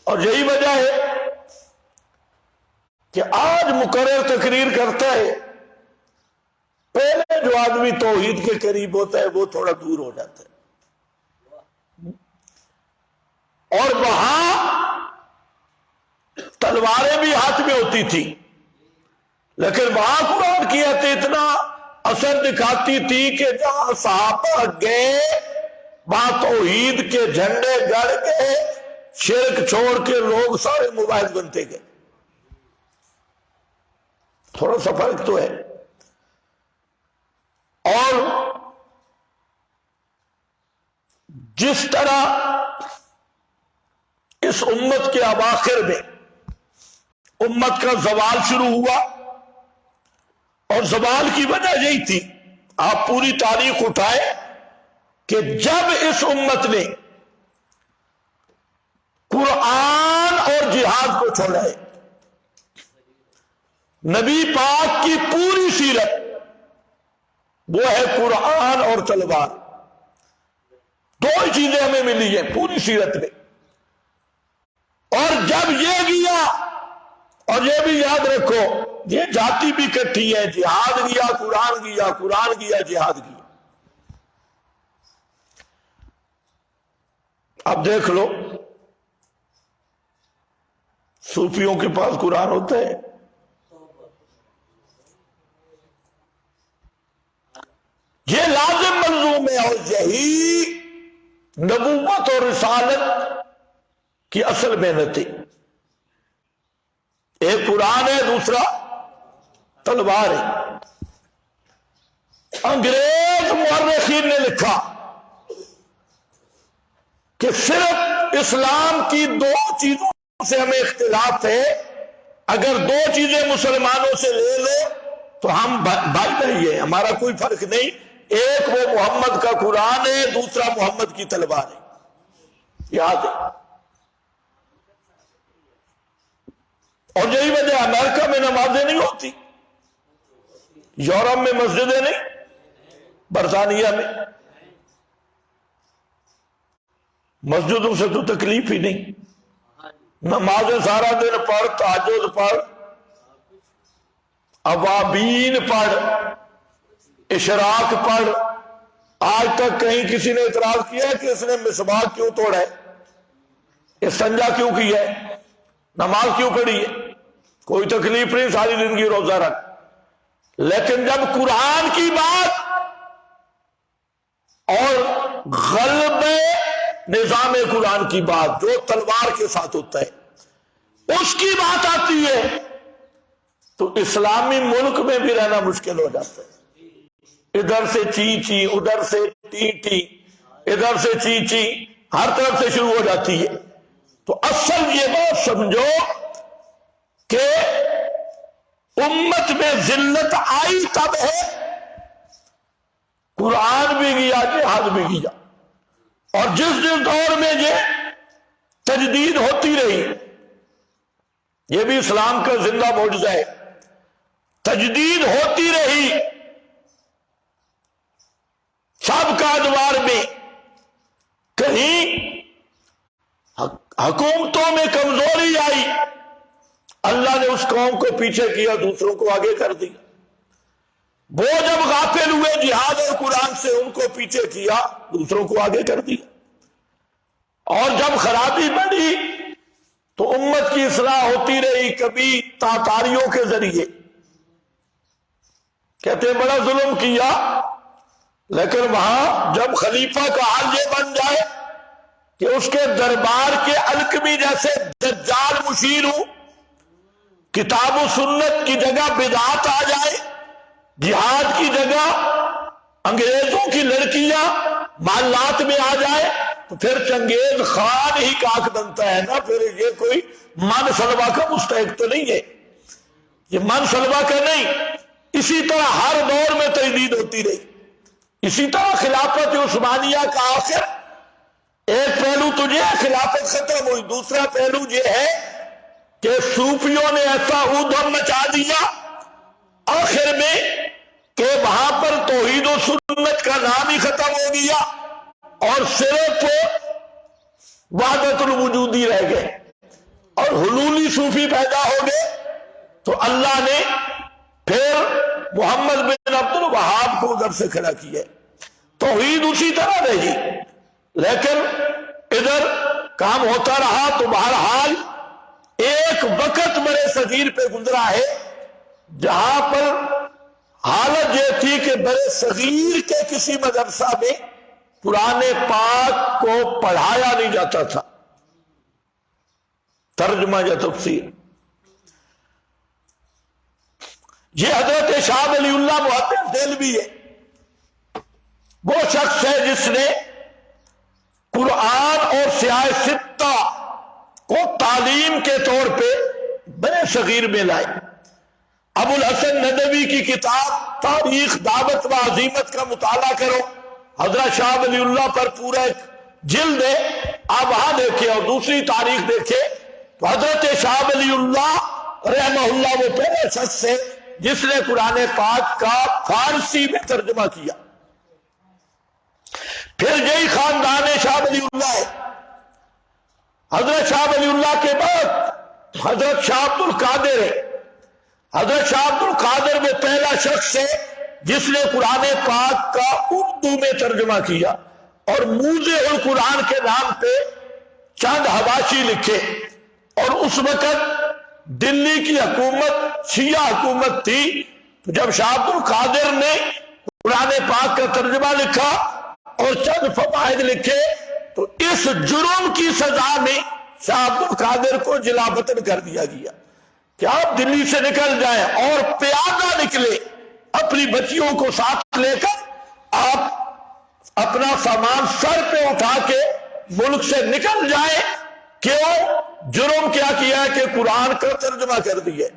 اور یہی وجہ ہے کہ آج مقرر تقریر کرتا ہے، پہلے جو آدمی توحید کے قریب ہوتا ہے وہ تھوڑا دور ہو جاتا ہے، اور وہاں تلواریں بھی ہاتھ میں ہوتی تھی، لیکن وہاں قرآن کی آیت اتنا اثر دکھاتی تھی کہ جہاں صحابہ گئے وہاں توحید کے جھنڈے گڑ گئے، شرک چھوڑ کے لوگ سارے موبائل بنتے گئے۔ تھوڑا سا فرق تو ہے۔ اور جس طرح اس امت کے اواخر میں امت کا زوال شروع ہوا، اور زوال کی وجہ یہی تھی، آپ پوری تاریخ اٹھائے کہ جب اس امت نے قرآن اور جہاد کو چھوڑا ہے، نبی پاک کی پوری سیرت وہ ہے قرآن اور تلوار، دو ہی چیزیں ہمیں ملی ہیں پوری سیرت میں۔ اور جب یہ گیا، اور یہ بھی یاد رکھو یہ جاتی بھی کٹھی ہے، جہاد گیا قرآن گیا، قرآن گیا جہاد گیا۔ اب دیکھ لو صوفیوں کے پاس قرآن ہوتا ہے، یہ لازم ملزوم ہے، اور یہی نبوت اور رسالت کی اصل محنت ہے۔ ایک قرآن ہے، دوسرا تلوار ہے۔ انگریز مورخین نے لکھا کہ صرف اسلام کی دو چیزوں سے ہمیں اختلاف ہے، اگر دو چیزیں مسلمانوں سے لے لو تو ہم بھائی بھائی ہیں، ہمارا کوئی فرق نہیں، ایک وہ محمد کا قرآن ہے، دوسرا محمد کی تلوار ہے، یاد ہے۔ اور یہی وجہ امریکہ میں نمازیں نہیں ہوتی، یورپ میں مسجدیں نہیں، برطانیہ میں مسجدوں سے تو تکلیف ہی نہیں، نمازیں سارا دن پڑھ، تہجد پڑھ، اوابین پڑھ، اشراق پڑھ۔ آج تک کہیں کسی نے اعتراض کیا ہے کہ اس نے مسواک کیوں توڑا ہے، استنجا کیوں کیا ہے، نماز کیوں پڑھی ہے؟ کوئی تکلیف نہیں، ساری زندگی روزہ رکھ۔ لیکن جب قرآن کی بات اور غلب نظام قرآن کی بات جو تلوار کے ساتھ ہوتا ہے اس کی بات آتی ہے تو اسلامی ملک میں بھی رہنا مشکل ہو جاتا ہے۔ ادھر سے چی چی، ادھر سے ٹی ٹی، ادھر سے چی چی، ہر طرف سے شروع ہو جاتی ہے۔ تو اصل یہ بات سمجھو کہ امت میں ذلت آئی تب ہے، قرآن بھی گیا، جہاد بھی گیا، اور جس دور میں یہ تجدید ہوتی رہی، یہ بھی اسلام کا زندہ معجزہ ہے، تجدید ہوتی رہی سب کا ادوار میں، کہیں حکومتوں میں کمزوری آئی، اللہ نے اس قوم کو پیچھے کیا، دوسروں کو آگے کر دیا۔ وہ جب غافل ہوئے جہاد اور قرآن سے، ان کو پیچھے کیا، دوسروں کو آگے کر دیا۔ اور جب خرابی بڑھی تو امت کی اصلاح ہوتی رہی، کبھی تاتاریوں کے ذریعے، کہتے ہیں بڑا ظلم کیا، لیکن وہاں جب خلیفہ کا حال یہ بن جائے کہ اس کے دربار کے الکمی جیسے دجال مشیر ہوں، کتاب و سنت کی جگہ بدعت آ جائے، جہاد کی جگہ انگریزوں کی لڑکیاں محلات میں آ جائے، تو پھر چنگیز خان ہی کاک بنتا ہے نا، پھر یہ کوئی مان سلوا کا مستحق تو نہیں ہے۔ یہ من سلبہ کا نہیں. اسی طرح ہر دور میں تجدید ہوتی رہی. اسی طرح خلافت عثمانیہ کا آخر ایک پہلو تو یہ ہے خلافت ختم ہوئی، دوسرا پہلو یہ ہے کہ صوفیوں نے ایسا ادھم مچا دیا آخر میں کہ وہاں پر توحید و سنت کا نام ہی ختم ہو گیا اور صرف وحدت الوجودی رہ گئے اور حلولی صوفی پیدا ہو گئے. تو اللہ نے پھر محمد بن عبد الوہاب کو ادھر سے کھڑا کیا. توحید اسی طرح رہی لیکن ادھر کام ہوتا رہا. تو بہرحال ایک وقت بڑے صغیر پہ گزرا ہے جہاں پر حالت یہ تھی کہ بڑے صغیر کے کسی مدرسہ میں قرآن پاک کو پڑھایا نہیں جاتا تھا. ترجمہ یا تفسیر یہ حضرت شاہ ولی اللہ محدث دہلوی ہے. وہ شخص ہے جس نے قرآن اور سیاہ ستہ کو تعلیم کے طور پہ بڑے صغیر میں لائے. ابو الحسن ندوی کی کتاب تاریخ دعوت و عزیمت کا مطالعہ کرو، حضرت شاہ ولی اللہ پر پورا ایک جلد ہے، آپ وہاں دیکھیں. اور دوسری تاریخ دیکھیں تو حضرت شاہ ولی اللہ رحمہ اللہ وہ پہلے شخص ہے جس نے قرآن پاک کا فارسی میں ترجمہ کیا. پھر یہی خاندان شاہ ولی اللہ ہے. حضرت شاہ ولی اللہ کے بعد حضرت شاہ عبد القادر ہے. حضرت شاہ عبد القادر وہ پہلا شخص ہے جس نے قرآن پاک کا اردو میں ترجمہ کیا اور موزے القرآن کے نام پہ چند حواشی لکھے. اور اس وقت دلی کی حکومت شیعہ حکومت تھی. جب شاہ عبد القادر نے قرآن پاک کا ترجمہ لکھا اور چند فوائد لکھے تو اس جرم کی سزا میں شاہ عبد القادر کو جلا وطن کر دیا گیا کہ آپ دلی سے نکل جائیں اور پیادہ نکلے اپنی بچیوں کو ساتھ لے کر آپ اپنا سامان سر پہ اٹھا کے ملک سے نکل جائیں. کیوں؟ جرم کیا کیا کہ قرآن کا ترجمہ کر دیا.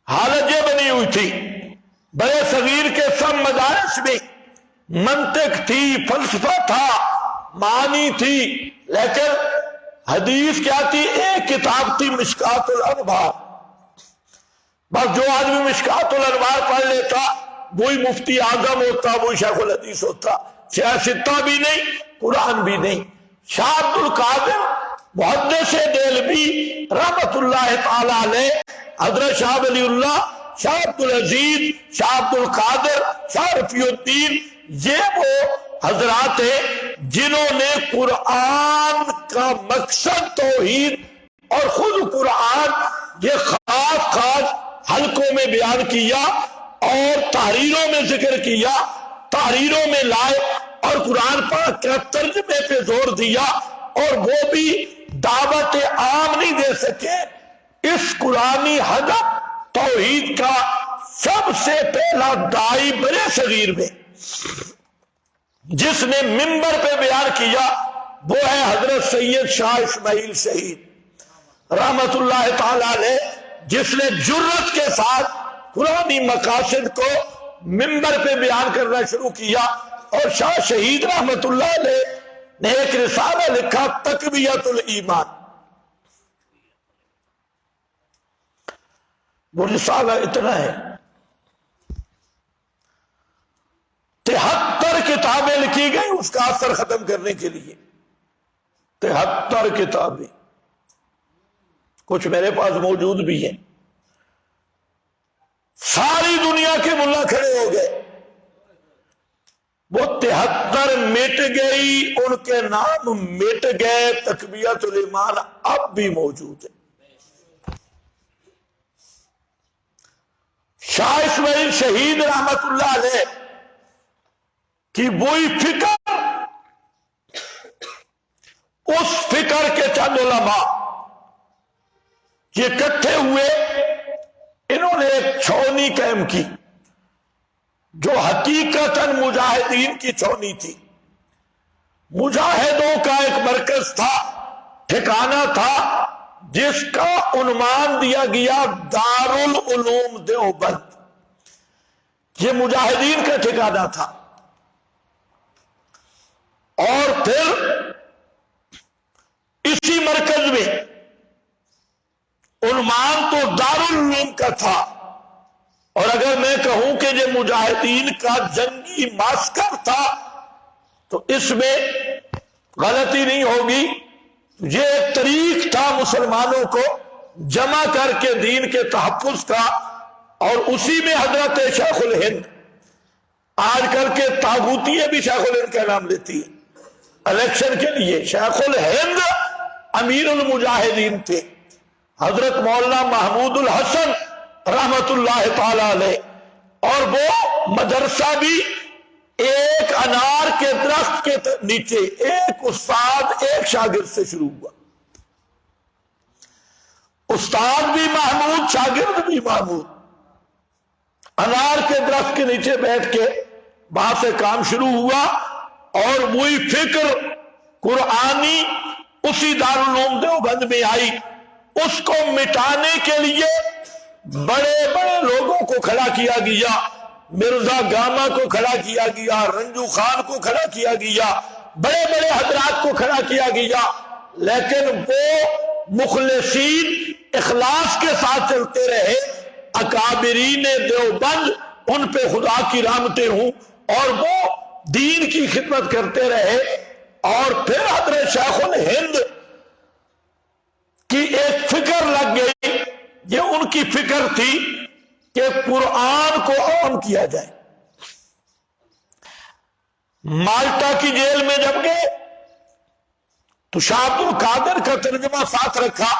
حالت یہ بنی ہوئی تھی بڑے صغیر کے سب مدارس میں منطق تھی، فلسفہ تھا، معنی تھی، لیکن حدیث کیا تھی؟ ایک کتاب تھی مشکات الانوار. بس جو آدمی مشکات الانوار پڑھ لیتا وہی مفتی اعظم ہوتا، وہی شیخ الحدیث ہوتا. سیاہ ستہ بھی نہیں، قرآن بھی نہیں. شاہ عبد القادر محدث دہلوی رحمت اللہ تعالی علیہ، حضرت شاہ ولی اللہ، شاہ عبد العزیز، شاہ عبد القادر، شاہ رفیع الدین، یہ وہ حضرات ہیں جنہوں نے قرآن کا مقصد توحید اور خود قرآن یہ خاص خاص حلقوں میں بیان کیا اور تحریروں میں ذکر کیا، تحریروں میں لائے اور قرآن پاک کے ترجمے پہ زور دیا. اور وہ بھی دعوت عام نہیں دے سکے. اس قرآنی ہدف توحید کا سب سے پہلا داعی بڑے صغیر میں جس نے منبر پہ بیان کیا وہ ہے حضرت سید شاہ اسماعیل شہید رحمت اللہ تعالی علیہ، جس نے جرت کے ساتھ قرآنی مقاصد کو منبر پہ بیان کرنا شروع کیا. اور شاہ شہید رحمت اللہ علیہ نے ایک رسالہ لکھا تقویت الایمان. وہ رسالہ اتنا ہے 73 کتابیں لکھی گئی اس کا اثر ختم کرنے کے لیے. 73 کتابیں، کچھ میرے پاس موجود بھی ہیں. ساری دنیا کے ملا کھڑے ہو گئے. وہ 73 مٹ گئی، ان کے نام مٹ گئے. تقویت الایمان اب بھی موجود ہے. شاہ اسماعیل شہید رحمت اللہ علیہ کی وہی فکر، اس فکر کے چند علماء یہ اکٹھے ہوئے، انہوں نے ایک چھونی قائم کی جو حقیقتاً مجاہدین کی چھونی تھی. مجاہدوں کا ایک مرکز تھا، ٹھکانہ تھا، جس کا عنوان دیا گیا دارالعلوم دیوبند، یہ مجاہدین کا ٹھکانہ تھا۔ اور پھر اسی مرکز میں عنوان تو دارالعلوم کا تھا، اور اگر میں کہوں کہ یہ مجاہدین کا جنگی معسکر تھا تو اس میں غلطی نہیں ہوگی۔ یہ ایک طریق تھا مسلمانوں کو جمع کر کے دین کے تحفظ کا، اور اسی میں حضرت شیخ الہند، آج کل کے طاغوتیے بھی شیخ الہند کا نام لیتی ہے الیکشن کے لیے، شیخ الہند امیر المجاہدین تھے، حضرت مولانا محمود الحسن رحمت اللہ تعالی علیہ، اور وہ مدرسہ بھی ایک انار کے درخت کے نیچے، ایک استاد ایک شاگرد سے شروع ہوا، استاد بھی محمود شاگرد بھی محمود، انار کے درخت کے نیچے بیٹھ کے وہاں سے کام شروع ہوا، اور وہی فکر قرآنی اسی دارالعلوم دیوبند میں آئی۔ اس کو مٹانے کے لیے بڑے بڑے لوگوں کو کھڑا کیا گیا، مرزا گاما کو کھڑا کیا گیا، رنجو خان کو کھڑا کیا گیا، بڑے بڑے حضرات کو کھڑا کیا گیا، لیکن وہ مخلصین اخلاص کے ساتھ چلتے رہے۔ اکابرین دیوبند، ان پہ خدا کی رحمتیں ہوں، اور وہ دین کی خدمت کرتے رہے۔ اور پھر حضرت شیخ الہند کی ایک فکر لگ گئی، یہ ان کی فکر تھی کہ قرآن کو عام کیا جائے۔ مالٹا کی جیل میں جب گئے تو شاہ عبد القادر کا ترجمہ ساتھ رکھا،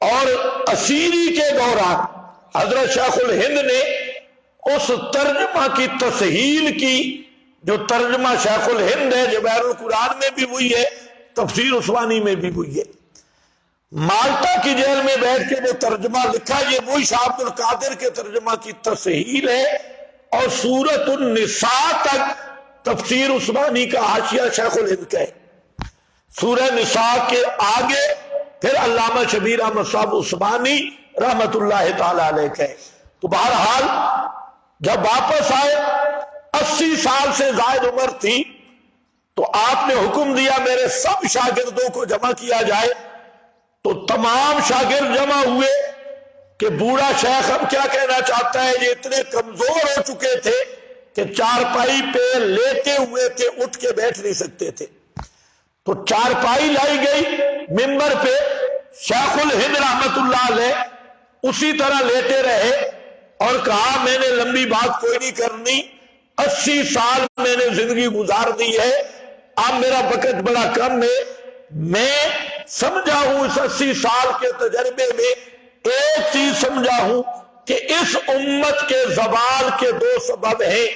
اور اسیری کے دوران حضرت شیخ الہند نے اس ترجمہ کی تصحیح کی، جو ترجمہ شیخ الہند ہے، جواہر القرآن میں بھی وہی ہے، تفسیر عثمانی میں بھی وہی ہے۔ مالٹا کی جیل میں بیٹھ کے وہ ترجمہ لکھا، یہ وہی شاہ عبد القادر کے ترجمہ کی تصحیح ہے، اور سورۃ النساء تک تفسیر عثمانی کا حاشیہ شیخ الہند کا ہے۔ سورہ نساء کے آگے پھر علامہ شبیر احمد صاحب عثمانی رحمت اللہ تعالی علیہ کا ہے۔ تو بہرحال جب واپس آئے، 80 سال سے زائد عمر تھی، تو آپ نے حکم دیا میرے سب شاگردوں کو جمع کیا جائے۔ تو تمام شاگرد جمع ہوئے کہ بوڑھا شیخ ہم کیا کہنا چاہتا ہے۔ یہ اتنے کمزور ہو چکے تھے کہ چارپائی پہ لیٹے ہوئے تھے، اٹھ کے بیٹھ نہیں سکتے تھے۔ تو چارپائی لائی گئی منبر پہ، شیخ الہند رحمت اللہ علیہ اسی طرح لیٹے رہے، اور کہا میں نے لمبی بات کوئی نہیں کرنی، 80 سال میں نے زندگی گزار دی ہے، اب میرا وقت بڑا کم ہے، میں سمجھا ہوں اس 80 سال کے تجربے میں ایک چیز سمجھا ہوں کہ اس امت کے زوال کے 2 سبب ہیں،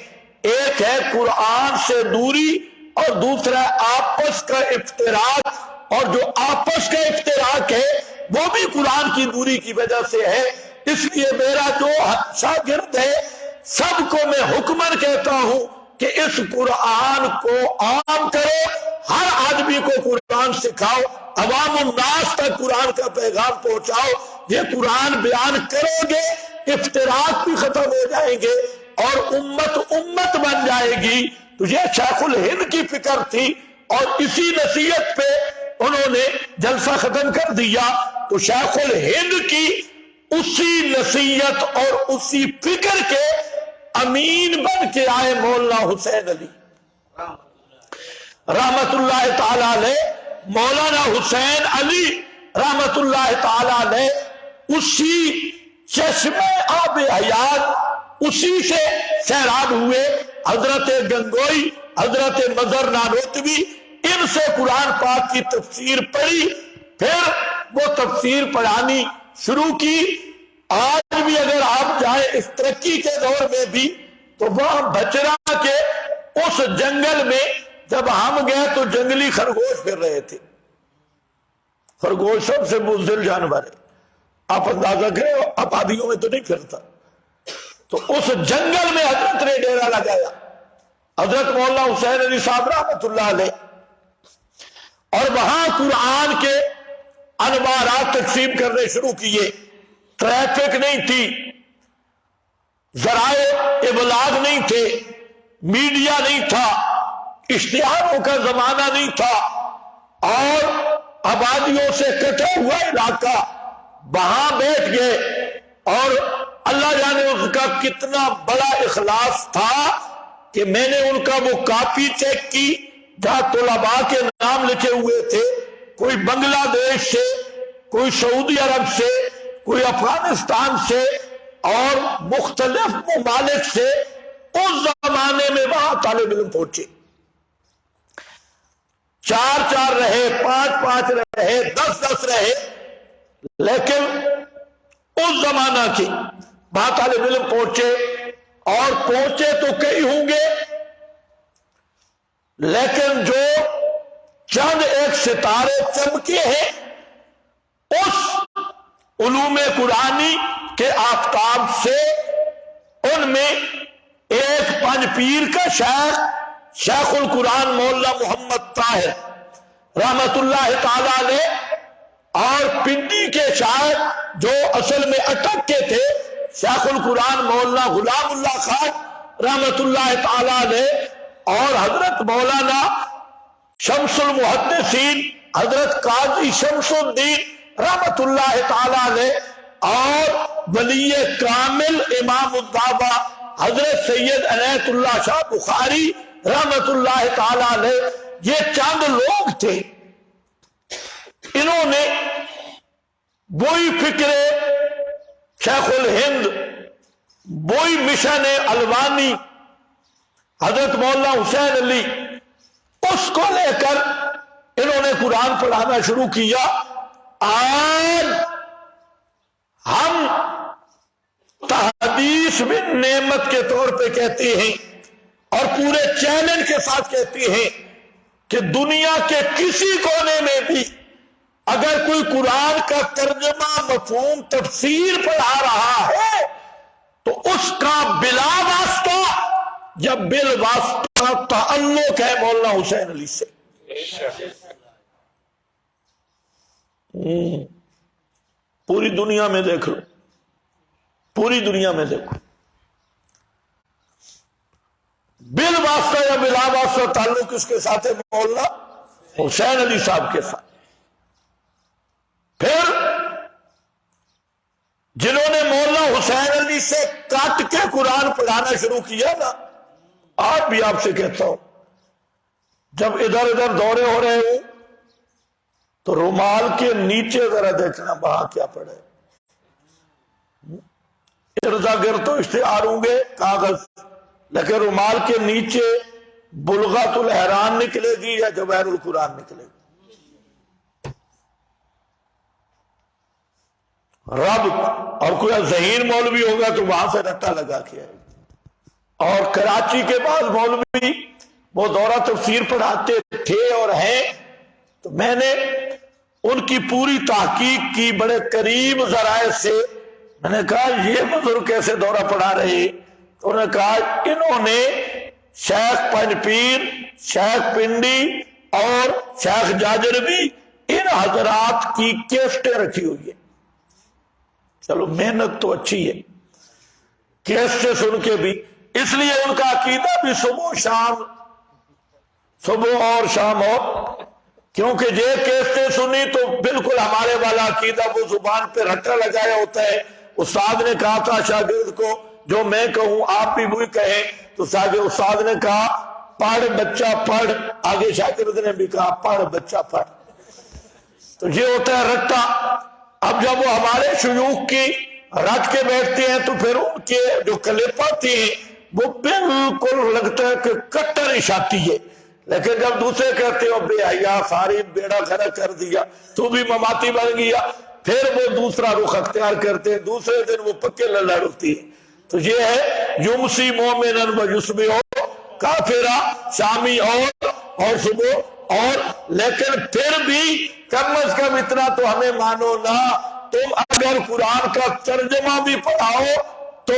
ایک ہے قرآن سے دوری، اور دوسرا آپس کا افتراق، اور جو آپس کا افتراق ہے وہ بھی قرآن کی دوری کی وجہ سے ہے۔ اس لیے میرا جو شاگرد ہے سب کو میں حکمن کہتا ہوں کہ اس قرآن کو عام کرو، ہر آدمی کو قرآن سکھاؤ، عوام الناس تک قرآن کا پیغام پہنچاؤ۔ یہ قرآن بیان کرو گے، افتراق بھی ختم ہو جائیں گے، اور امت بن جائے گی۔ تو یہ شیخ الہند کی فکر تھی، اور اسی نصیحت پہ انہوں نے جلسہ ختم کر دیا۔ تو شیخ الہند کی اسی نصیحت اور اسی فکر کے امین بن کے آئے مولانا حسین علی رحمت اللہ تعالی علیہ۔ مولانا حسین علی رحمت اللہ تعالی علیہ اسی چشمے آب حیات، اسی سے سیراب ہوئے۔ حضرت گنگوئی، حضرت مظہر نانوتوی، ان سے قرآن پاک کی تفسیر پڑھی، پھر وہ تفسیر پڑھانی شروع کی۔ آج بھی اگر آپ جائیں اس ترقی کے دور میں بھی، تو وہاں بچرا کے اس جنگل میں جب ہم گئے تو جنگلی خرگوش پھر رہے تھے۔ خرگوش سب سے بزدل جانور ہے، آپ اندازہ کریں، آبادیوں میں تو نہیں پھرتا۔ تو اس جنگل میں حضرت نے ڈیرا لگایا، حضرت مولانا حسین علی صاحب رحمت اللہ علیہ، اور وہاں قرآن کے انوارات تقسیم کرنے شروع کیے. ٹریفک نہیں تھی، ذرائع ابلاغ نہیں تھے، میڈیا نہیں تھا، اشتہاروں کا زمانہ نہیں تھا، اور آبادیوں سے کٹا ہوا علاقہ وہاں بیٹھ گئے. اور اللہ جانے اس کا کتنا بڑا اخلاص تھا کہ میں نے ان کا وہ کاپی چیک کی جہاں طلباء کے نام لکھے ہوئے تھے، کوئی بنگلہ دیش سے، کوئی سعودی عرب سے، کوئی افغانستان سے اور مختلف ممالک سے. اس زمانے میں وہاں طالب علم پہنچے، 4 رہے، 5 رہے، 10 رہے، لیکن اس زمانہ کی وہاں طالب علم پہنچے. اور پہنچے تو کئی ہوں گے، لیکن جو چند ایک ستارے چمکے ہیں اس علوم قرآنی کے آفتاب سے، ان میں ایک پنج پیر کا شیخ القرآن مولانا محمد طاہر رحمت اللہ تعالی علیہ، اور پنڈی کے شاعر جو اصل میں اٹک کے تھے شیخ القرآن مولانا غلام اللہ خان رحمت اللہ تعالی علیہ، اور حضرت مولانا شمس المحدثین حضرت قاضی شمس الدین رحمت اللہ تعالی علیہ، اور ولی کامل امام الدعوہ حضرت سید عنایت اللہ شاہ بخاری رحمت اللہ تعالی علیہ. یہ چند لوگ تھے، انہوں نے وہی فکر شیخ الہند، وہی مشن الوانی حضرت مولانا حسین علی، اس کو لے کر انہوں نے قرآن پڑھانا شروع کیا. آج ہم تحدیث میں نعمت کے طور پہ کہتے ہیں اور پورے چیلنج کے ساتھ کہتے ہیں کہ دنیا کے کسی کونے میں بھی اگر کوئی قرآن کا ترجمہ، مفہوم، تفسیر پڑھا رہا ہے تو اس کا بلا واسطہ یا بالواسطہ تعلق ہے مولانا حسین علی سے. پوری دنیا میں دیکھ لو، پوری دنیا میں دیکھو، بالواسطہ یا بلا واسطہ تعلق کس کے ساتھ ہے؟ مولانا حسین علی صاحب کے ساتھ. پھر جنہوں نے مولانا حسین علی سے کٹ کے قرآن پڑھانا شروع کیا نا، آج بھی آپ سے کہتا ہوں جب ادھر ادھر دورے ہو رہے ہوں تو رومال کے نیچے ذرا دیکھنا وہاں کیا پڑے. اردا گرد تو اشتہار ہوں گے کاغذ، لیکن رومال کے نیچے بلغت الحران نکلے گی یا جواہر القرآن نکلے گی. رب اور کوئی ذہین مولوی ہوگا تو وہاں سے رٹا لگا کے آئے. اور کراچی کے بعد مولوی وہ دورہ تفسیر پڑھاتے تھے اور ہیں، تو میں نے ان کی پوری تحقیق کی بڑے قریب ذرائع سے. میں نے کہا یہ بزرگ کیسے دورہ پڑھا رہے؟ انہوں نے کہا انہوں نے شیخ پنج پیر، شیخ پنڈی اور شیخ جاجربی، ان حضرات کی کیسٹیں رکھی ہوئی ہیں. چلو محنت تو اچھی ہے، کیسٹیں سن کے بھی، اس لیے ان کا عقیدہ بھی صبح اور شام ہو، کیونکہ یہ کیسٹیں سنی تو بالکل ہمارے والا عقیدہ وہ زبان پہ رٹا لگایا ہوتا ہے. استاد نے کہا تھا شاگرد کو جو میں کہوں آپ بھی وہی کہیں، تو استاد نے کہا پڑھ بچہ پڑھ، آگے شاگرد نے بھی کہا پڑھ بچہ پڑھ. تو یہ ہوتا ہے رٹا. اب جب وہ ہمارے شیوخ کی رٹ کے بیٹھتے ہیں تو پھر ان کے جو کلپ آتی ہیں وہ بالکل لگتا ہے کہ کٹر اشاتی ہے. لیکن جب دوسرے کہتے ہو بے حیا ساری بیڑا گھر کر دیا، تو بھی مماتی بن گیا، پھر وہ دوسرا رخ اختیار کرتے ہیں، دوسرے دن وہ پکے لڑ ہوتی ہے. تو یہ ہے یمسی مومنن و یصبح کافرا، شامی اور صبح اور. لیکن پھر بھی کم از کم اتنا تو ہمیں مانو نا، تم اگر قرآن کا ترجمہ بھی پڑھاؤ تو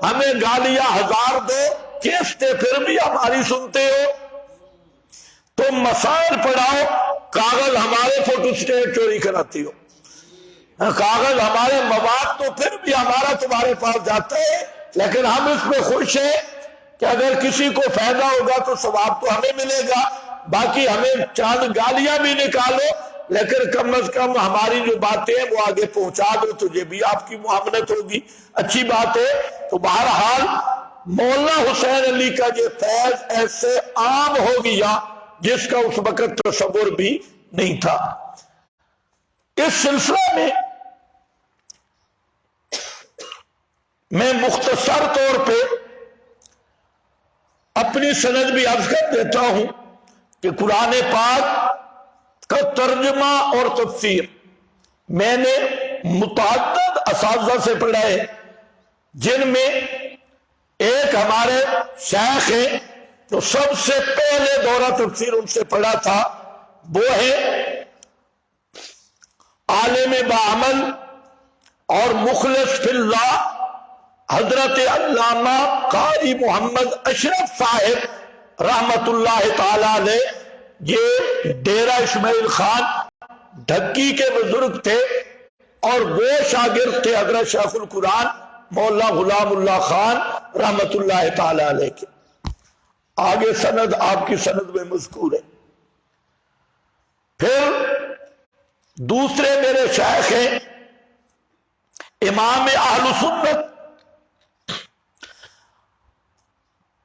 ہمیں گالیاں 1000 دو، کیسٹیں پھر بھی ہماری سنتے ہو. تم مسائل پڑھاؤ، کاغذ ہمارے فوٹو سٹیٹ چوری کراتی ہو. کاغذ ہمارے مواد تو پھر بھی ہمارا تمہارے پاس جاتا ہے، لیکن ہم اس میں خوش ہیں کہ اگر کسی کو فائدہ ہوگا تو ثواب تو ہمیں ملے گا، باقی ہمیں چاند گالیاں بھی نکالو لیکن کم از کم ہماری جو باتیں ہیں وہ آگے پہنچا دو، تجھے بھی آپ کی معاملت ہوگی، اچھی بات ہے۔ تو بہرحال مولانا حسین علی کا یہ فیض ایسے عام ہو گیا جس کا اس وقت تصور بھی نہیں تھا۔ اس سلسلے میں مختصر طور پہ اپنی سند بھی عرض کر دیتا ہوں کہ قرآن پاک کا ترجمہ اور تفسیر میں نے متعدد اساتذہ سے پڑھا ہے، جن میں ایک ہمارے شیخ ہیں جو سب سے پہلے دورہ تفسیر ان سے پڑھا تھا، وہ ہے عالم بعمل اور مخلص فی اللہ حضرت علامہ قاری محمد اشرف صاحب رحمت اللہ تعالی علیہ۔ یہ ڈیرہ اسماعیل خان ڈھکی کے بزرگ تھے اور وہ شاگرد تھے حضرت شیخ القرآن مولانا غلام اللہ خان رحمت اللہ تعالی علیہ کے۔ آگے سند آپ کی سند میں مذکور ہے۔ پھر دوسرے میرے شیخ ہیں امام اہل سنت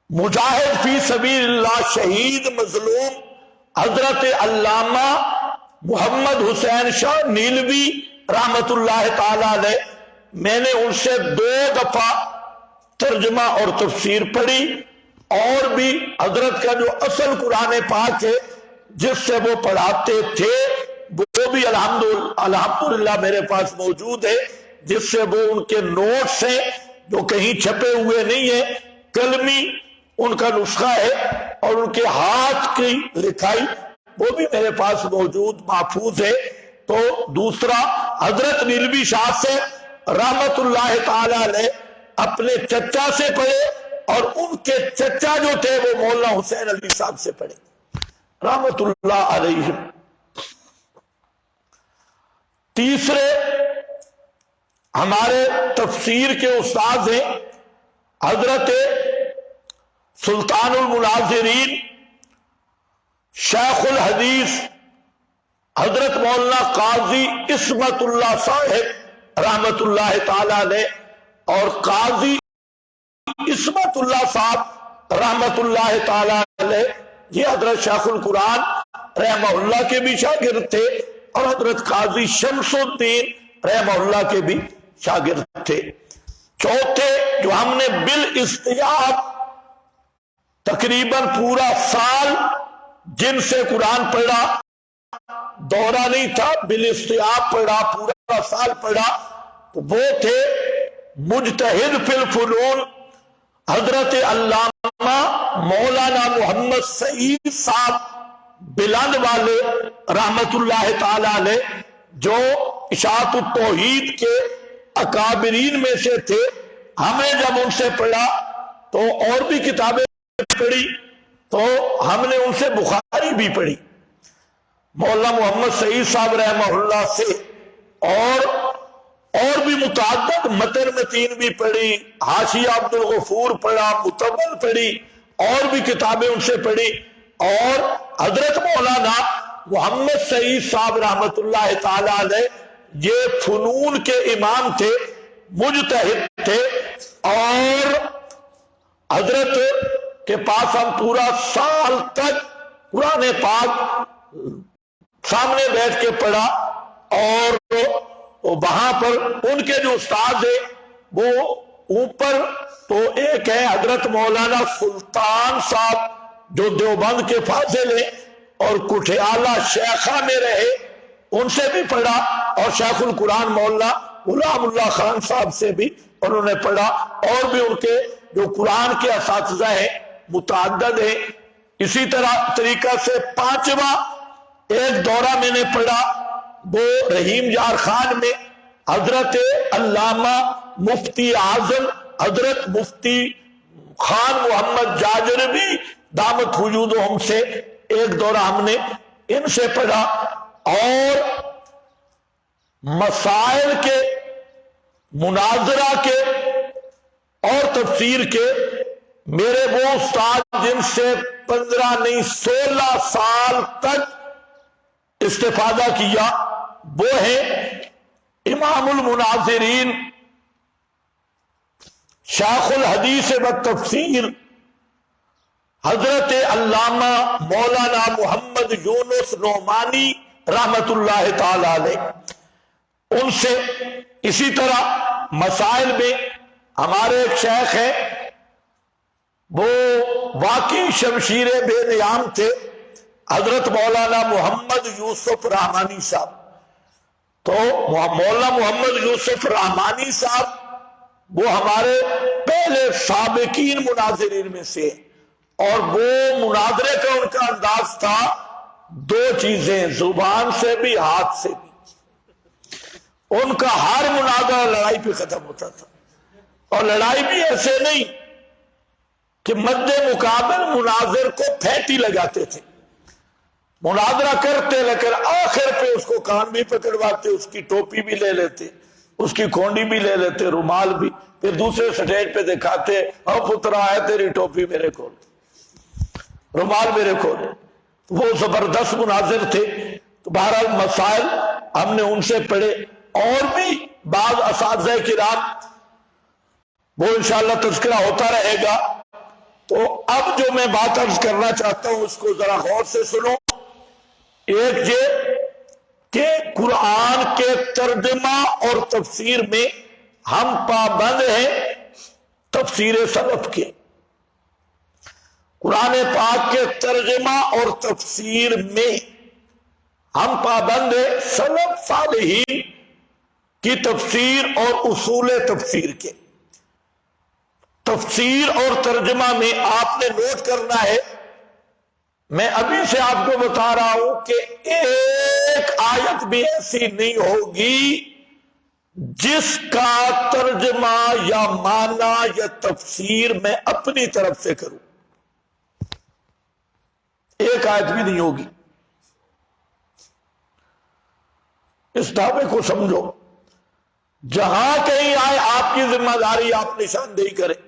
مجاہد فی سبیل اللہ شہید مظلوم حضرت علامہ محمد حسین شاہ نیلوی رحمت اللہ تعالی علیہ، میں نے ان سے 2 دفعہ ترجمہ اور تفسیر پڑھی، اور بھی حضرت کا جو اصل قرآن پاک ہے جس سے وہ پڑھاتے تھے وہ بھی الحمدللہ میرے پاس موجود ہے، جس سے وہ ان کے نوٹس ہیں جو کہیں چھپے ہوئے نہیں ہیں، قلمی ان کا نسخہ ہے، اور ان کے ہاتھ کی لکھائی وہ بھی میرے پاس موجود محفوظ ہے۔ تو دوسرا حضرت نیلوی شاہ سے رحمت اللہ تعالی علیہ اپنے چچا سے پڑھے، اور ان کے چچا جو تھے وہ مولانا حسین علی صاحب سے پڑھے رحمت اللہ علیہ۔ تیسرے ہمارے تفسیر کے استاد ہیں حضرت سلطان المناظرین شیخ الحدیث حضرت مولانا قاضی عصمت اللہ صاحب رحمت اللہ تعالی علیہ، اور قاضی عصمت اللہ صاحب رحمت اللہ تعالی علیہ یہ حضرت شیخ القرآن رحمہ اللہ کے بھی شاگرد تھے، اور حضرت قاضی شمس الدین رحمہ اللہ کے بھی شاگرد تھے۔ چوتھے جو ہم نے بالاستیاب تقریباً پورا سال جن سے قرآن پڑھا، دورہ نہیں تھا، بالاستیاب پڑھا، پورا سال پڑھا، تو وہ تھے مجتہد فی الفنون حضرت علامہ مولانا محمد سعید صاحب بلند والے رحمت اللہ تعالی علیہ، جو اشاعت التوحید کے اکابرین میں سے تھے۔ ہمیں جب ان سے پڑھا تو اور بھی کتابیں پڑھی، تو ہم نے ان سے بخاری بھی پڑھی مولانا محمد سعید صاحب رحمہ اللہ سے، اور بھی متعدد متن متین بھی پڑھی، حاشیہ عبد الغفور پڑھا، متول پڑھی، اور بھی کتابیں ان سے پڑھی۔ اور حضرت مولانا محمد سعید صاحب رحمت اللہ تعالی علیہ یہ فنون کے امام تھے، مجتہد تھے، اور حضرت کے پاس ہم پورا سال تک قرآن پاک سامنے بیٹھ کے پڑھا، اور وہاں پر ان کے جو استاد ہیں وہ اوپر تو ایک ہے حضرت مولانا سلطان صاحب جو دیوبند کے فاضل ہیں اور کٹھیالہ شیخہ میں رہے، ان سے بھی پڑھا، اور شیخ القرآن مولانا غلام اللہ خان صاحب سے بھی انہوں نے پڑھا، اور بھی ان کے جو قرآن کے اساتذہ ہیں متعدد ہیں۔ اسی طریقہ سے 5واں ایک دورہ میں نے پڑھا، وہ رحیم یار خان میں حضرت علامہ مفتی اعظم حضرت مفتی خان محمد جاجربی دامت وجودہم سے ایک دورہ ہم نے ان سے پڑھا، اور مسائل کے، مناظرہ کے اور تفسیر کے میرے وہ استاد جن سے 15 نہیں 16 سال تک استفادہ کیا وہ ہیں امام المناظرین شیخ الحدیث والتفسیر حضرت علامہ مولانا محمد یونس نعمانی رحمت اللہ تعالی علیہ۔ ان سے اسی طرح مسائل میں ہمارے ایک شیخ ہیں، وہ واقعی شمشیر بے نیام تھے، حضرت مولانا محمد یوسف رحمانی صاحب۔ تو مولانا محمد یوسف رحمانی صاحب وہ ہمارے پہلے سابقین مناظرین میں سے، اور وہ مناظرے کا ان کا انداز تھا دو چیزیں، زبان سے بھی ہاتھ سے بھی۔ ان کا ہر مناظرہ لڑائی پہ ختم ہوتا تھا، اور لڑائی بھی ایسے نہیں کہ مد مقابل مناظر کو پھینٹی لگاتے تھے، مناظرہ کرتے لیکن آخر پہ اس کو کان بھی پکڑواتے، اس کی ٹوپی بھی لے لیتے، اس کی کھونڈی بھی لے لیتے، رومال بھی، پھر دوسرے سٹیج پہ دکھاتے، او پترا ہے تیری ٹوپی میرے کھول، رومال میرے کھول۔ وہ زبردست مناظر تھے۔ تو بہرحال مسائل ہم نے ان سے پڑھے، اور بھی بعض اساتذہ کرام، وہ انشاءاللہ تذکرہ ہوتا رہے گا۔ تو اب جو میں بات عرض کرنا چاہتا ہوں اس کو ذرا غور سے سنو۔ ایک یہ کہ قرآن کے ترجمہ اور تفسیر میں ہم پابند ہیں تفسیر سلف کے، قرآن پاک کے ترجمہ اور تفسیر میں ہم پابند ہیں سلف صالحین کی تفسیر اور اصول تفسیر کے۔ تفسیر اور ترجمہ میں آپ نے نوٹ کرنا ہے، میں ابھی سے آپ کو بتا رہا ہوں کہ ایک آیت بھی ایسی نہیں ہوگی جس کا ترجمہ یا معنی یا تفسیر میں اپنی طرف سے کروں، ایک آیت بھی نہیں ہوگی۔ اس دعوے کو سمجھو، جہاں کہیں آئے آپ کی ذمہ داری، آپ نشاندہی کریں،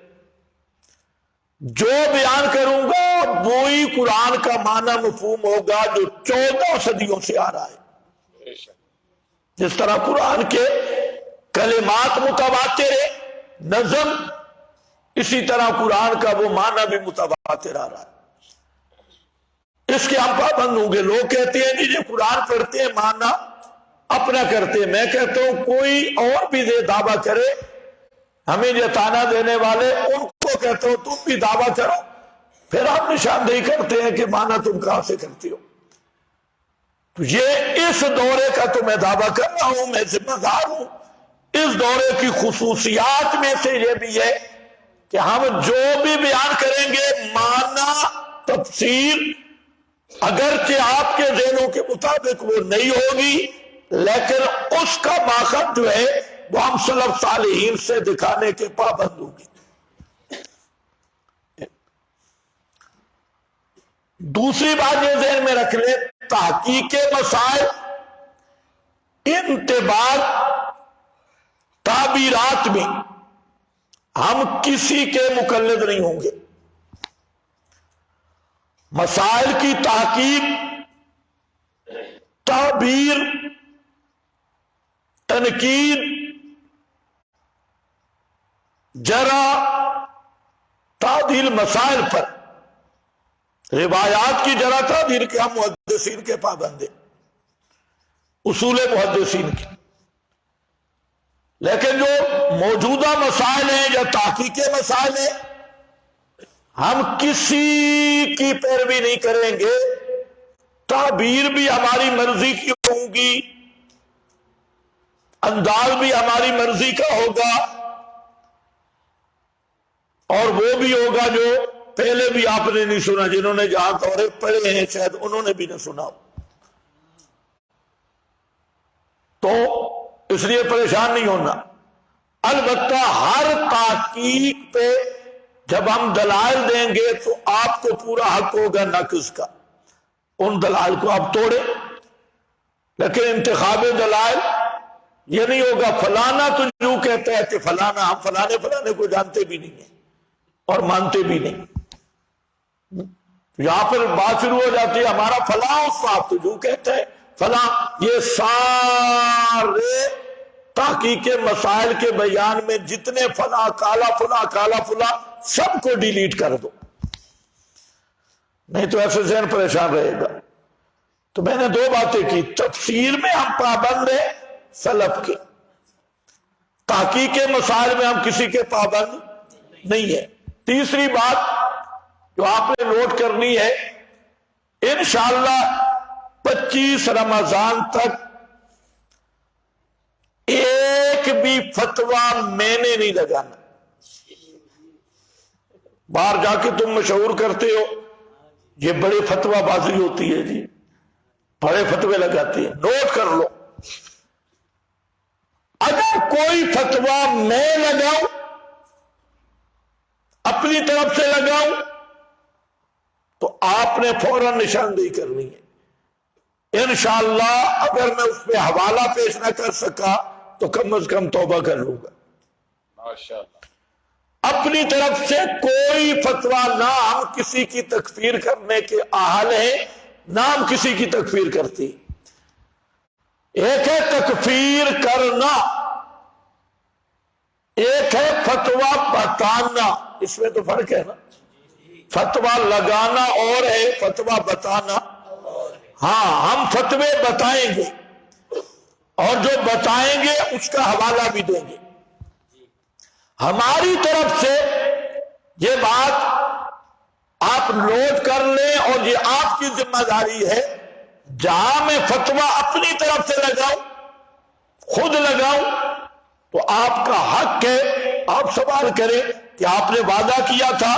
جو بیان کروں گا وہی قرآن کا معنی مفہوم ہوگا جو 14 صدیوں سے آ رہا ہے۔ جس طرح قرآن کے کلمات متواتر ہے، نظم، اسی طرح قرآن کا وہ معنی بھی متواتر آ رہا ہے۔ اس کے ہم پابند ہوں گے۔ لوگ کہتے ہیں جی یہ قرآن پڑھتے ہیں معنی اپنا کرتے ہیں، میں کہتا ہوں کوئی اور بھی دعویٰ کرے، ہمیں جتانا دینے والے ان کو کہتا ہوں تم بھی دعویٰ کرو، پھر آپ نشاندہی کرتے ہیں کہ معنی تم کہاں سے کرتی ہو۔ تو یہ اس دورے کا تو میں دعویٰ کر رہا ہوں، میں ذمہ دار ہوں۔ اس دورے کی خصوصیات میں سے یہ بھی ہے کہ ہم جو بھی بیان کریں گے معنی تفسیر اگرچہ آپ کے ذہنوں کے مطابق وہ نہیں ہوگی، لیکن اس کا ماخذ جو ہے وہ ہم سلف صالحین سے دکھانے کے پابند ہوں گے۔ دوسری بات یہ ذہن میں رکھ لیں، تحقیق مسائل، انتباہ، تعبیرات میں ہم کسی کے مقلد نہیں ہوں گے۔ مسائل کی تحقیق، تعبیر، تنقید، جرح، تعدیل مسائل پر، روایات کی جرح تعدیل کے ہم محدثین کے پابند ہیں، اصول محدثین کے۔ لیکن جو موجودہ مسائل ہیں یا تحقیق مسائل ہیں، ہم کسی کی پیروی نہیں کریں گے۔ تعبیر بھی ہماری مرضی کی ہوں گی، انداز بھی ہماری مرضی کا ہوگا، اور وہ بھی ہوگا جو پہلے بھی آپ نے نہیں سنا، جنہوں نے جہاں دورے پڑھے ہیں شاید انہوں نے بھی نہ سنا ہو۔ تو اس لیے پریشان نہیں ہونا۔ البتہ ہر تحقیق پہ جب ہم دلائل دیں گے تو آپ کو پورا حق ہوگا نقض کا، ان دلائل کو آپ توڑیں۔ لیکن انتخاب دلائل یہ نہیں ہوگا فلانا تو یوں کہتا ہے کہ فلانا، ہم فلانے فلانے کو جانتے بھی نہیں ہیں اور مانتے بھی نہیں. یہاں پر بات شروع ہو جاتی ہے ہمارا فلاں استاد تو یوں کہتا ہے فلاں. یہ سارے تحقیق مسائل کے بیان میں جتنے فلاں کالا فلاں سب کو ڈیلیٹ کر دو، نہیں تو ایسے ذہن پریشان رہے گا. تو میں نے دو باتیں کی، تفسیر میں ہم پابند ہیں سلف کے، تحقیق کے مسائل میں ہم کسی کے پابند نہیں ہیں. تیسری بات جو آپ نے نوٹ کرنی ہے، انشاءاللہ 25 رمضان تک ایک بھی فتویٰ میں نے نہیں لگانا. باہر جا کے تم مشہور کرتے ہو یہ بڑے فتویٰ بازی ہوتی ہے جی، بڑے فتوے لگاتی ہیں. نوٹ کر لو، اگر کوئی فتویٰ میں لگاؤں، اپنی طرف سے لگاؤں، تو آپ نے فوراً نشاندہی کرنی ہے. انشاءاللہ اگر میں اس پہ حوالہ پیش نہ کر سکا تو کم از کم توبہ کر لوں گا. ماشاءاللہ. اپنی طرف سے کوئی فتویٰ، نہ ہم کسی کی تکفیر کرنے کے اہل ہیں، نہ ہم کسی کی تکفیر کرتی. ایک ہے تکفیر کرنا، ایک ہے فتویٰ بتانا. اس میں تو فرق ہے نا، فتویٰ لگانا اور ہے فتویٰ بتانا. ہاں ہم فتوے بتائیں گے اور جو بتائیں گے اس کا حوالہ بھی دیں گے. ہماری طرف سے یہ بات آپ نوٹ کر لیں اور یہ آپ کی ذمہ داری ہے. جہاں میں فتویٰ اپنی طرف سے لگاؤں، خود لگاؤں، تو آپ کا حق ہے آپ سوال کریں کہ آپ نے وعدہ کیا تھا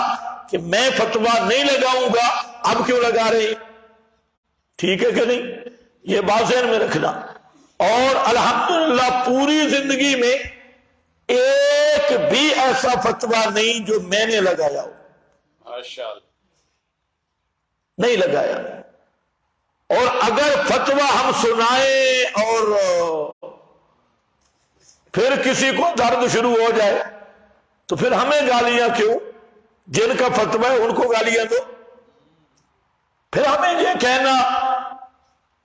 کہ میں فتویٰ نہیں لگاؤں گا، اب کیوں لگا رہے ہیں؟ ٹھیک ہے کہ نہیں؟ یہ بات ذہن میں رکھنا. اور الحمدللہ پوری زندگی میں ایک بھی ایسا فتویٰ نہیں جو میں نے لگایا ہو، ماشاءاللہ. نہیں لگایا. اور اگر فتویٰ ہم سنائیں اور پھر کسی کو درد شروع ہو جائے تو پھر ہمیں گالیاں کیوں؟ جن کا فتویٰ ہے ان کو گالیاں دو. پھر ہمیں یہ کہنا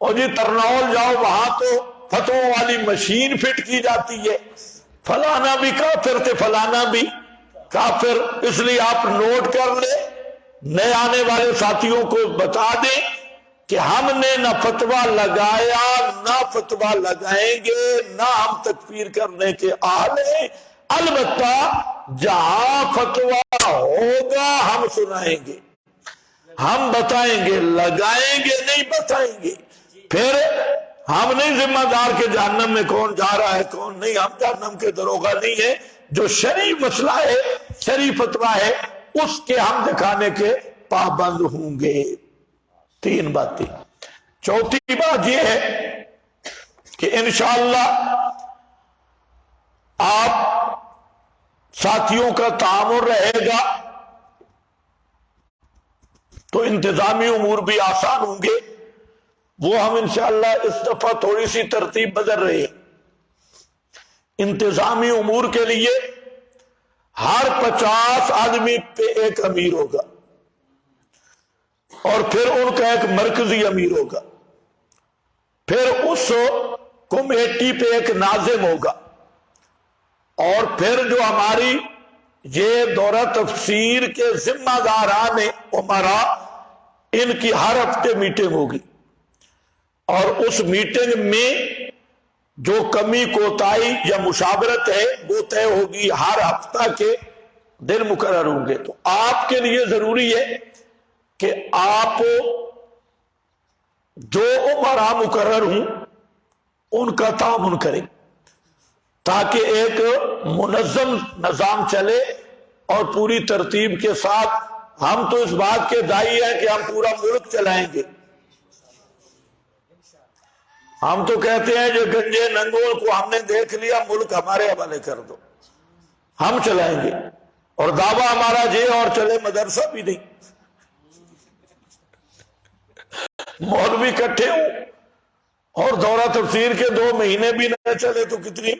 اور جی ترناول جاؤ وہاں تو فتووں والی مشین فٹ کی جاتی ہے، فلانا بھی کافر تھے فلانا بھی کافر. اس لیے آپ نوٹ کر لیں، نئے آنے والے ساتھیوں کو بتا دیں کہ ہم نے نہ فتویٰ لگایا، نہ فتویٰ لگائیں گے، نہ ہم تکفیر کرنے کے اہل ہیں. البتہ جہاں فتویٰ ہوگا ہم سنائیں گے، ہم بتائیں گے، لگائیں گے نہیں بتائیں گے. پھر ہم نہیں ذمہ دار کہ جہنم میں کون جا رہا ہے کون نہیں، ہم جہنم کے دروغہ نہیں ہیں. جو شرعی مسئلہ ہے، شرعی فتویٰ ہے، اس کے ہم دکھانے کے پابند ہوں گے. 3 باتیں. چوتھی بات یہ ہے کہ انشاءاللہ آپ ساتھیوں کا تعامل رہے گا تو انتظامی امور بھی آسان ہوں گے. وہ ہم انشاءاللہ اس دفعہ تھوڑی سی ترتیب بدل رہے ہیں. انتظامی امور کے لیے ہر 50 آدمی پہ ایک امیر ہوگا اور پھر ان کا ایک مرکزی امیر ہوگا، پھر اس کمیٹی پہ ایک ناظم ہوگا، اور پھر جو ہماری یہ دورہ تفسیر کے ذمہ داران عمرا، ان کی ہر ہفتے میٹنگ ہوگی. اور اس میٹنگ میں جو کمی کوتاہی یا مشاورت ہے وہ طے ہوگی. ہر ہفتہ کے دن مقرر ہوں گے. تو آپ کے لیے ضروری ہے کہ آپ جو عمرا مقرر ہوں ان کا تعاون کریں تاکہ ایک منظم نظام چلے اور پوری ترتیب کے ساتھ. ہم تو اس بات کے دائی ہیں کہ ہم پورا ملک چلائیں گے. ہم تو کہتے ہیں جو گنجے ننگول کو ہم نے دیکھ لیا، ملک ہمارے حوالے کر دو، ہم چلائیں گے. اور دعویٰ ہمارا یہ اور چلے مدرسہ بھی نہیں. مولوی اکٹھے ہوں اور دورہ تفسیر کے 2 مہینے بھی نہ چلے تو کتنی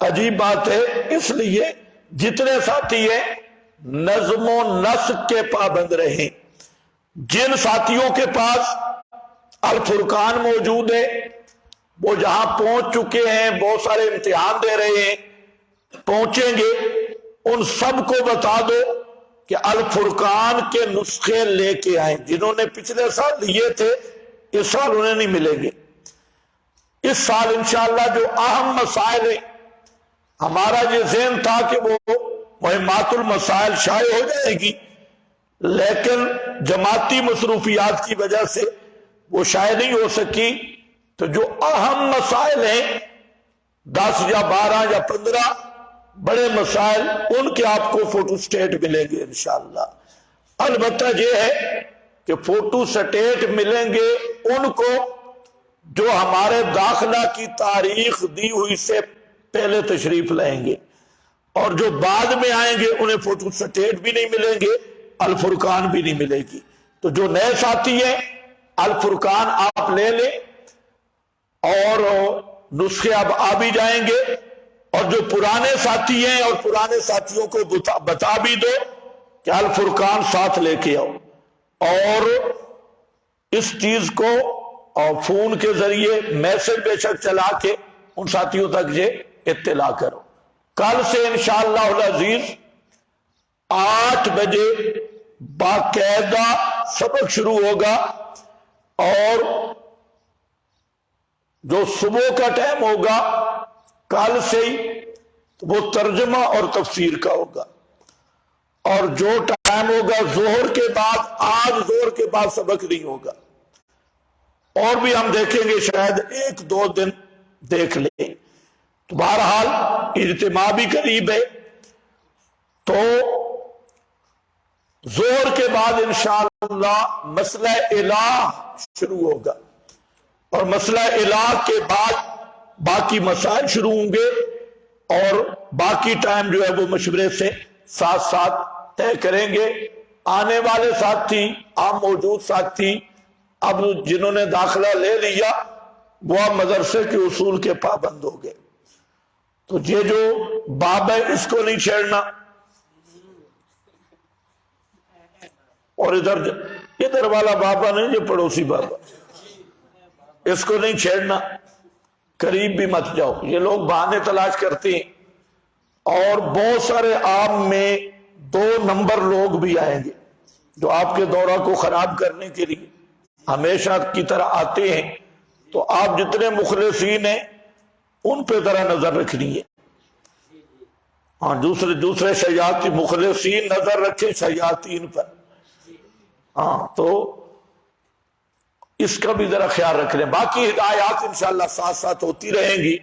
عجیب بات ہے۔ اس لیے جتنے ساتھی ہیں نظم و نسق کے پابند رہیں۔ جن ساتھیوں کے پاس الفرقان موجود ہے، وہ جہاں پہنچ چکے ہیں، بہت سارے امتحان دے رہے ہیں، پہنچیں گے، ان سب کو بتا دو کہ الفرقان کے نسخے لے کے آئیں۔ جنہوں نے پچھلے سال لیے تھے اس سال انہیں نہیں ملیں گے۔ اس سال انشاءاللہ جو اہم مسائل ہیں، ہمارا یہ ذہن تھا کہ وہ مہمات المسائل شائع ہو جائے گی، لیکن جماعتی مصروفیات کی وجہ سے وہ شائع نہیں ہو سکی۔ تو جو اہم مسائل ہیں 10 یا 12 یا 15 بڑے مسائل، ان کے آپ کو فوٹو سٹیٹ ملیں گے انشاءاللہ۔ البتہ یہ ہے کہ فوٹو سٹیٹ ملیں گے ان کو جو ہمارے داخلہ کی تاریخ دی ہوئی سے پہلے تشریف لائیں گے، اور جو بعد میں آئیں گے انہیں فوٹو سٹیٹ بھی نہیں ملیں گے، الفرقان بھی نہیں ملے گی۔ تو جو نئے ساتھی ہیں الفرقان آپ لے لیں، اور نسخے اب آ بھی جائیں گے، اور جو پرانے ساتھی ہیں اور پرانے ساتھیوں کو بتا بھی دو کہ الفرقان ساتھ لے کے آؤ، اور اس چیز کو اور فون کے ذریعے میسج بے شک چلا کے ان ساتھیوں تک یہ اطلاع کرو۔ کل سے انشاءاللہ العزیز 8 بجے باقاعدہ سبق شروع ہوگا، اور جو صبح کا ٹائم ہوگا کل سے ہی وہ ترجمہ اور تفسیر کا ہوگا، اور جو ٹائم ہوگا ظہر کے بعد، آج ظہر کے بعد سبق نہیں ہوگا، اور بھی ہم دیکھیں گے، شاید 1-2 دن دیکھ لیں۔ تو بہرحال اجتماع بھی قریب ہے، تو ظہر کے بعد انشاءاللہ مسئلہ الہ شروع ہوگا، اور مسئلہ الہ کے بعد باقی مسائل شروع ہوں گے، اور باقی ٹائم جو ہے وہ مشورے سے ساتھ ساتھ طے کریں گے۔ آنے والے ساتھی، عام موجود ساتھی، اب جنہوں نے داخلہ لے لیا وہ اب مدرسے کے اصول کے پابند ہو گئے۔ تو یہ جو باب ہے اس کو نہیں چھیڑنا، اور ادھر والا بابا نہیں، یہ پڑوسی بابا، اس کو نہیں چھیڑنا، قریب بھی مت جاؤ۔ یہ لوگ بہانے تلاش کرتے ہیں، اور بہت سارے عام میں 2 نمبر لوگ بھی آئیں گے جو آپ کے دورہ کو خراب کرنے کے لیے ہمیشہ کی طرح آتے ہیں۔ تو آپ جتنے مخلصین ہیں ان پہ ذرا نظر رکھنی ہے، ہاں دوسرے شیاطین، مخلصین نظر رکھیں شیاطین پر، ہاں تو اس کا بھی ذرا خیال رکھ لیں۔ باقی ہدایات انشاءاللہ ساتھ ساتھ ہوتی رہیں گی۔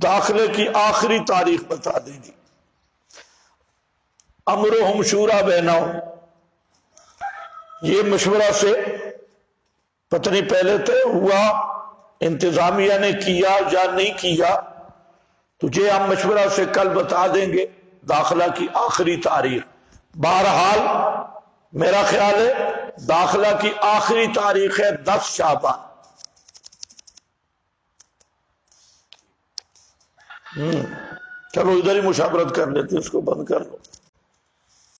داخلے کی آخری تاریخ بتا دیں گی۔ امرہم شورا بینہم، یہ مشورہ سے پتہ نہیں پہلے طے ہوا، انتظامیہ نے کیا یا نہیں کیا، تجھے ہم مشورہ سے کل بتا دیں گے داخلہ کی آخری تاریخ۔ بہرحال میرا خیال ہے داخلہ کی آخری تاریخ ہے 10 شعبان۔ چلو ادھر ہی مشاورت کر لیتے، اس کو بند کر لو۔